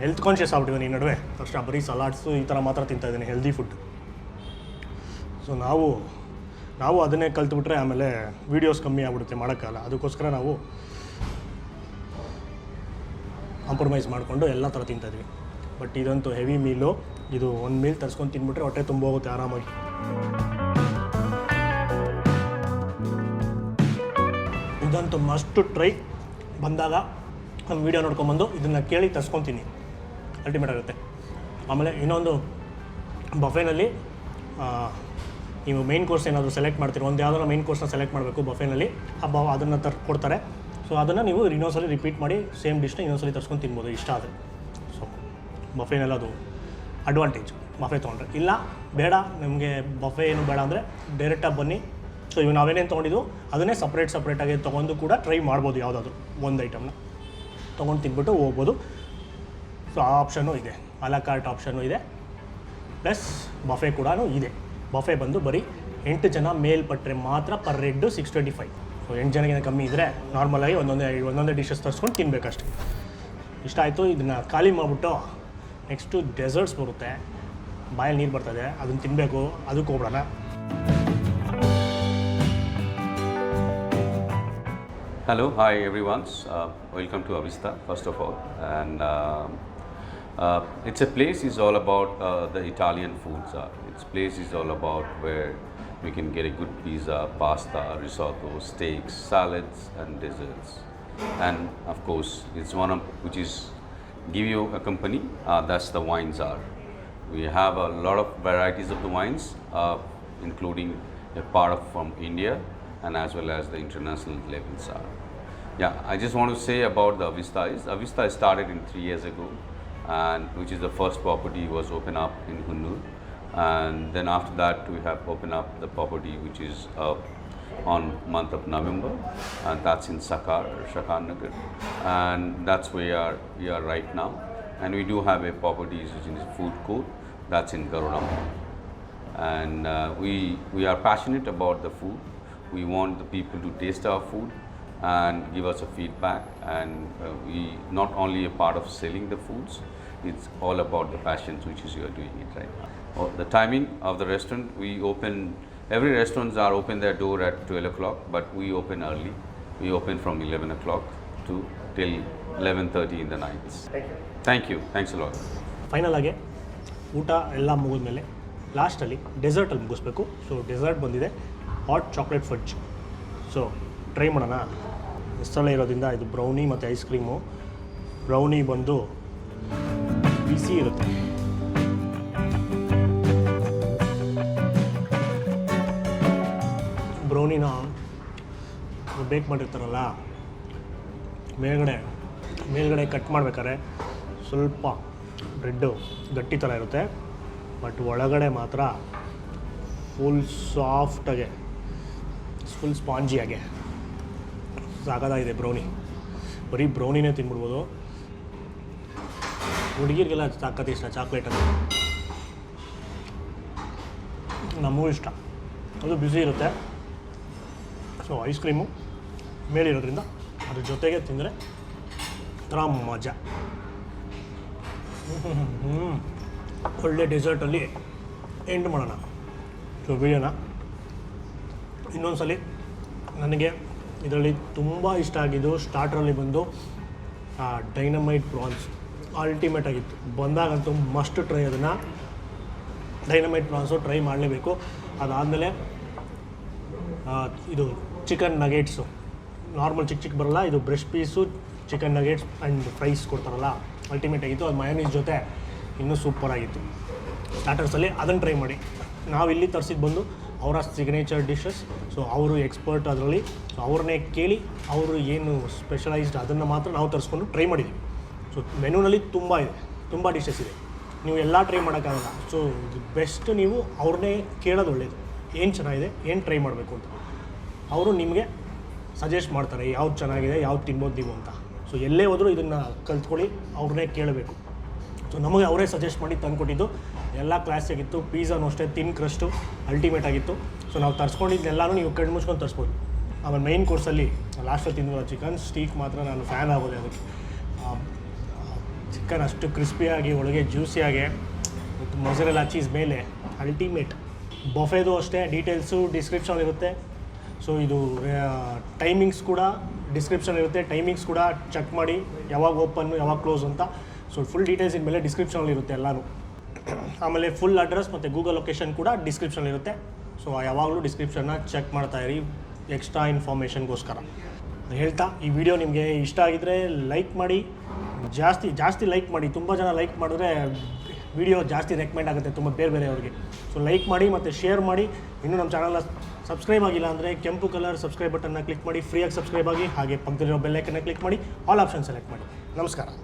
ಹೆಲ್ತ್ ಕಾನ್ಷಿಯಸ್ ಆಗ್ಬಿಟ್ಟಿದ್ದಾನೆ ಈ ನಡುವೆ. ಫಸ್ಟ್ ಬರೀ ಸಲಾಡ್ಸು ಈ ಥರ ಮಾತ್ರ ತಿಂತಾಯಿದ್ದಾನೆ, ಹೆಲ್ದಿ ಫುಡ್. ಸೊ ನಾವು ಅದನ್ನೇ ಕಲ್ತ್ಬಿಟ್ರೆ ಆಮೇಲೆ ವೀಡಿಯೋಸ್ ಕಮ್ಮಿ ಆಗ್ಬಿಡುತ್ತೆ ಮಾಡೋಕ್ಕಲ್ಲ. ಅದಕ್ಕೋಸ್ಕರ ನಾವು ಕಾಂಪ್ರಮೈಸ್ ಮಾಡಿಕೊಂಡು ಎಲ್ಲ ಥರ ತಿಂತಾಯಿದ್ವಿ. ಬಟ್ ಇದಂತೂ ಹೆವಿ ಮೀಲು. ಇದು ಒಂದು ಮೀಲ್ ತರಿಸ್ಕೊಂಡು ತಿಂದ್ಬಿಟ್ರೆ ಹೊಟ್ಟೆ ತುಂಬ ಹೋಗುತ್ತೆ ಆರಾಮಾಗಿ. ಇದಂತೂ ಮಸ್ಟ್ ಟ್ರೈ. ಬಂದಾಗ ನಮ್ಮ ವೀಡಿಯೋ ನೋಡ್ಕೊಂಬಂದು ಇದನ್ನು ಕೇಳಿ ತರಿಸ್ಕೊತೀನಿ, ಅಲ್ಟಿಮೇಟ್ ಆಗುತ್ತೆ. ಆಮೇಲೆ ಇನ್ನೊಂದು ಬಫೆನಲ್ಲಿ ನೀವು ಮೈನ್ ಕೋರ್ಸ್ ಏನಾದರೂ ಸೆಲೆಕ್ಟ್ ಮಾಡ್ತೀರಿ, ಒಂದು ಯಾವುದಾದ್ರು ಮೈನ್ ಕೋರ್ಸ್ನ ಸೆಲೆಕ್ಟ್ ಮಾಡಬೇಕು ಬಫೆನಲ್ಲಿ, ಅದನ್ನು ಕೊಡ್ತಾರೆ. ಸೊ ಅದನ್ನು ನೀವು ಇನ್ನೊಂದ್ಸಲಿ ರಿಪೀಟ್ ಮಾಡಿ ಸೇಮ್ ಡಿಶ್ನ ಇನ್ನೊಂದ್ಸಲಿ ತರಿಸ್ಕೊಂಡು ತಿನ್ಬೋದು ಇಷ್ಟ ಆದರೆ. ಸೊ ಬಫೆನಲ್ಲಿ ಅದು ಅಡ್ವಾಂಟೇಜ್ ಬಫೆ ತೊಗೊಂಡ್ರೆ. ಇಲ್ಲ ಬೇಡ ನಿಮಗೆ ಬಫೆ ಏನು ಬೇಡ ಅಂದರೆ ಡೈರೆಕ್ಟಾಗಿ ಬನ್ನಿ. ಸೊ ಇವು ನಾವೇನೇನು ತೊಗೊಂಡಿದ್ದು ಅದನ್ನೇ ಸಪ್ರೇಟಾಗಿ ತೊಗೊಂಡು ಕೂಡ ಟ್ರೈ ಮಾಡ್ಬೋದು. ಯಾವುದಾದ್ರು ಒಂದು ಐಟಮ್ನ ತೊಗೊಂಡು ತಿನ್ಬಿಟ್ಟು ಹೋಗ್ಬೋದು. ಸೊ ಆ ಆಪ್ಷನ್ನು ಇದೆ, ಅಲಾ ಕಾರ್ಟ್ ಆಪ್ಷನ್ನು ಇದೆ, ಪ್ಲಸ್ ಬಫೆ ಕೂಡ ಇದೆ. ಬಫೆ ಬಂದು ಬರೀ 8 ಜನ ಮೇಲ್ಪಟ್ಟರೆ ಮಾತ್ರ ಪರ್ ಹೆಡ್ಡು 625. ಸೊ 8 ಜನಗಿಂತ ಕಮ್ಮಿ ಇದ್ದರೆ ನಾರ್ಮಲಾಗಿ ಒಂದೊಂದೇ ಡಿಶಸ್ ತರಿಸ್ಕೊಂಡು ತಿನ್ನಬೇಕಷ್ಟೆ. ಇಷ್ಟ ಆಯಿತು. ಇದನ್ನು ಖಾಲಿ ಮಾಡಿಬಿಟ್ಟು ನೆಕ್ಸ್ಟು ಡೆಸರ್ಟ್ಸ್ ಬರುತ್ತೆ, ಬಾಯಲ್ಲಿ ನೀರು ಬರ್ತದೆ, ಅದನ್ನು ತಿನ್ನಬೇಕು. ಅದಕ್ಕೆ ಹೋಗ್ಬಿಡೋಣ. Hello, hi everyone. Welcome to Avista, first of all. And it's a place is all about the Italian foods. Its place is all about where we can get a good pizza, pasta, risotto, steaks, salads, and desserts. And of course, it's one of which is give you a company. That's the wines are. We have a lot of varieties of the wines, including a part of from India and as well as the international levels are. Yeah, I just want to say about the Avista is Avista started in 3 years ago, and which is the first property was opened up in Hunnur, and then after that we have opened up the property which is on month of November, and that's in Sakar Nagar, and that's where we are right now. And we do have a property which is food court, that's in Garudam. And we are passionate about the food. We want the people to taste our food and give us a feedback, and we not only a part of selling the foods, it's all about the passions which is you are doing it right now. The timing of the restaurant, we open, every restaurants are open their door at 12 o'clock, but we open early. We open from 11 o'clock to till 11:30 in the nights. Thank you. Thanks a lot. Final ಆಗಿ ಊಟ ಎಲ್ಲ ಮುಗಿದ್ಮೇಲೆ ಲಾಸ್ಟಲ್ಲಿ ಡೆಸರ್ಟಲ್ಲಿ ಮುಗಿಸ್ಬೇಕು. So dessert ಬಂದಿದೆ hot chocolate fudge. So try ಮಾಡೋಣ. ಸ್ಥಳ ಇರೋದ್ರಿಂದ ಇದು ಬ್ರೌನಿ ಮತ್ತು ಐಸ್ ಕ್ರೀಮು. ಬ್ರೌನಿ ಬಂದು ಬಿಸಿ ಇರುತ್ತೆ. ಬ್ರೌನಿನ ಬೇಕ್ ಮಾಡಿರ್ತಾರಲ್ಲ, ಮೇಲ್ಗಡೆ ಕಟ್ ಮಾಡ್ಬೇಕಾದ್ರೆ ಸ್ವಲ್ಪ ಬ್ರೆಡ್ಡು ಗಟ್ಟಿ ಥರ ಇರುತ್ತೆ, ಬಟ್ ಒಳಗಡೆ ಮಾತ್ರ ಫುಲ್ ಸಾಫ್ಟಾಗೆ, ಫುಲ್ ಸ್ಪಾಂಜಿಯಾಗೆ ಸಾಕಾಗಿದೆ ಬ್ರೌನಿ. ಬರೀ ಬ್ರೌನಿನೇ ತಿನ್ಬಿಡ್ಬೋದು. ಹುಡುಗಿರಿಗೆಲ್ಲ ಸಾಕತ್ತೆ ಇಷ್ಟ ಚಾಕ್ಲೇಟ್ ಅಂತ, ನಮಗೂ ಇಷ್ಟ. ಅದು ಬಿಸಿ ಇರುತ್ತೆ. ಸೊ ಐಸ್ ಕ್ರೀಮು ಮೇಲಿರೋದ್ರಿಂದ ಅದ್ರ ಜೊತೆಗೆ ತಿಂದರೆ ಥರ ಮಜಾ. ಒಳ್ಳೆ ಡೆಸರ್ಟಲ್ಲಿ ಎಂಡ್ ಮಾಡೋಣ ಸೊ ವಿಡಿಯೋನ. ಇನ್ನೊಂದು ಸಲ ನನಗೆ ಇದರಲ್ಲಿ ತುಂಬ ಇಷ್ಟ ಆಗಿದ್ದು ಸ್ಟಾರ್ಟ್ರಲ್ಲಿ ಬಂದು ಡೈನಮೈಟ್ ಪ್ರಾನ್ಸ್ ಅಲ್ಟಿಮೇಟ್ ಆಗಿತ್ತು. ಬಂದಾಗಂತೂ ಮಸ್ಟ್ ಟ್ರೈ ಅದನ್ನು. ಡೈನಮೈಟ್ ಪ್ರಾನ್ಸು ಟ್ರೈ ಮಾಡಲೇಬೇಕು. ಅದಾದಮೇಲೆ ಇದು ಚಿಕನ್ ನಗೇಟ್ಸು, ನಾರ್ಮಲ್ ಚಿಕ್ಕ ಬರೋಲ್ಲ, ಇದು breast piece chicken nuggets and fries ಕೊಡ್ತಾರಲ್ಲ, ಅಲ್ಟಿಮೇಟ್ ಆಗಿತ್ತು. ಅದು ಮಯೋನೀಸ್ ಜೊತೆ ಇನ್ನೂ ಸೂಪರಾಗಿತ್ತು. ಸ್ಟಾರ್ಟರ್ಸಲ್ಲಿ ಅದನ್ನು ಟ್ರೈ ಮಾಡಿ. ನಾವಿಲ್ಲಿ ತರಿಸಿದ್ದು ಬಂದು ಅವರ ಸಿಗ್ನೇಚರ್ ಡಿಶಸ್. ಸೊ ಅವರು ಎಕ್ಸ್ಪರ್ಟ್ ಅದರಲ್ಲಿ. ಸೊ ಅವ್ರನ್ನೇ ಕೇಳಿ ಅವರು ಏನು ಸ್ಪೆಷಲೈಸ್ಡ್ ಅದನ್ನು ಮಾತ್ರ ನಾವು ತರಿಸ್ಕೊಂಡು ಟ್ರೈ ಮಾಡಿದ್ದೀವಿ. ಸೊ ಮೆನುನಲ್ಲಿ ತುಂಬ ಇದೆ, ತುಂಬ ಡಿಶಸ್ ಇದೆ, ನೀವು ಎಲ್ಲ ಟ್ರೈ ಮಾಡೋಕ್ಕಾಗಲ್ಲ. ಸೊ ಬೆಸ್ಟ್ ನೀವು ಅವ್ರನ್ನೇ ಕೇಳೋದು ಒಳ್ಳೆಯದು, ಏನು ಚೆನ್ನಾಗಿದೆ, ಏನು ಟ್ರೈ ಮಾಡಬೇಕು ಅಂತ. ಅವರು ನಿಮಗೆ ಸಜೆಸ್ಟ್ ಮಾಡ್ತಾರೆ ಯಾವ್ದು ಚೆನ್ನಾಗಿದೆ, ಯಾವ್ದು ತಿನ್ಬೋದು ನೀವು ಅಂತ. ಸೊ ಎಲ್ಲೇ ಹೋದರೂ ಇದನ್ನು ಕಲ್ತ್ಕೊಳ್ಳಿ, ಅವ್ರನ್ನೇ ಕೇಳಬೇಕು. ಸೊ ನಮಗೆ ಅವರೇ ಸಜೆಸ್ಟ್ ಮಾಡಿ ತಂದುಕೊಟ್ಟಿದ್ದು ಎಲ್ಲ ಕ್ಲಾಸಿಯಾಗಿತ್ತು. ಪಿಜ್ಜಾನು ಅಷ್ಟೇ ತಿನ್ ಕ್ರಸ್ಟು ಅಲ್ಟಿಮೇಟ್ ಆಗಿತ್ತು. ಸೊ ನಾವು ತರಿಸ್ಕೊಂಡಿದ್ದೆಲ್ಲನೂ ನೀವು ಕಣ್ಣು ಮುಚ್ಕೊಂಡು ತರಿಸ್ಬೋದು. ಆಮೇಲೆ ಮೈನ್ ಕೋರ್ಸಲ್ಲಿ ಲಾಸ್ಟಲ್ಲಿ ತಿಂದಿರೋ ಚಿಕನ್ ಸ್ಟೀಕ್ ಮಾತ್ರ ನಾನು ಫ್ಯಾನ್ ಆಗೋದೆ. ಅದಕ್ಕೆ ಚಿಕನ್ ಅಷ್ಟು ಕ್ರಿಸ್ಪಿಯಾಗಿ ಒಳಗೆ ಜ್ಯೂಸಿಯಾಗೆ ಮತ್ತು ಮೊಸರೆಲ್ಲ ಚೀಸ್ ಮೇಲೆ ಅಲ್ಟಿಮೇಟ್. ಬಫೆದು ಅಷ್ಟೇ ಡೀಟೇಲ್ಸು ಡಿಸ್ಕ್ರಿಪ್ಷನ್ ಇರುತ್ತೆ. ಸೊ ಇದು ಟೈಮಿಂಗ್ಸ್ ಕೂಡ ಡಿಸ್ಕ್ರಿಪ್ಷನ್ ಇರುತ್ತೆ. ಟೈಮಿಂಗ್ಸ್ ಕೂಡ ಚೆಕ್ ಮಾಡಿ ಯಾವಾಗ ಓಪನ್ನು ಯಾವಾಗ ಕ್ಲೋಸ್ ಅಂತ. ಸೊ ಫುಲ್ ಡೀಟೇಲ್ಸ್ ಇನ್ಮೇಲೆ ಡಿಸ್ಕ್ರಿಪ್ಷನಲ್ಲಿ ಇರುತ್ತೆ ಎಲ್ಲನೂ. ಆಮೇಲೆ ಫುಲ್ ಅಡ್ರೆಸ್ ಮತ್ತು ಗೂಗಲ್ ಲೊಕೇಶನ್ ಕೂಡ ಡಿಸ್ಕ್ರಿಪ್ಷನ್ ಇರುತ್ತೆ. ಸೊ ಯಾವಾಗಲೂ ಡಿಸ್ಕ್ರಿಪ್ಷನ್ನ ಚೆಕ್ ಮಾಡ್ತಾಯಿರಿ ಎಕ್ಸ್ಟ್ರಾ ಇನ್ಫಾರ್ಮೇಷನ್ಗೋಸ್ಕರ ಹೇಳ್ತಾ. ಈ ವಿಡಿಯೋ ನಿಮಗೆ ಇಷ್ಟ ಆಗಿದ್ದರೆ ಲೈಕ್ ಮಾಡಿ, ಜಾಸ್ತಿ ಲೈಕ್ ಮಾಡಿ. ತುಂಬ ಜನ ಲೈಕ್ ಮಾಡಿದ್ರೆ ವಿಡಿಯೋ ಜಾಸ್ತಿ ರೆಕಮೆಂಡ್ ಆಗುತ್ತೆ ತುಂಬ ಬೇರೆಯವ್ರಿಗೆ. ಸೊ ಲೈಕ್ ಮಾಡಿ ಮತ್ತು ಶೇರ್ ಮಾಡಿ. ಇನ್ನೂ ನಮ್ಮ ಚಾನಲ್ನ ಸಬ್ಸ್ಕ್ರೈಬ್ ಆಗಿಲ್ಲ ಅಂದರೆ ಕೆಂಪು ಕಲರ್ ಸಬ್ಸ್ಕ್ರೈಬ್ ಬಟನ್ನ ಕ್ಲಿಕ್ ಮಾಡಿ, ಫ್ರೀಯಾಗಿ ಸಬ್ಸ್ಕ್ರೈಬ್ ಆಗಿ. ಹಾಗೆ ಪಕ್ಕದಲ್ಲಿರೋ ಬೆಲ್ ಐಕನ್ನ ಕ್ಲಿಕ್ ಮಾಡಿ, ಆಲ್ ಆಪ್ಷನ್ ಸೆಲೆಕ್ಟ್ ಮಾಡಿ. ನಮಸ್ಕಾರ.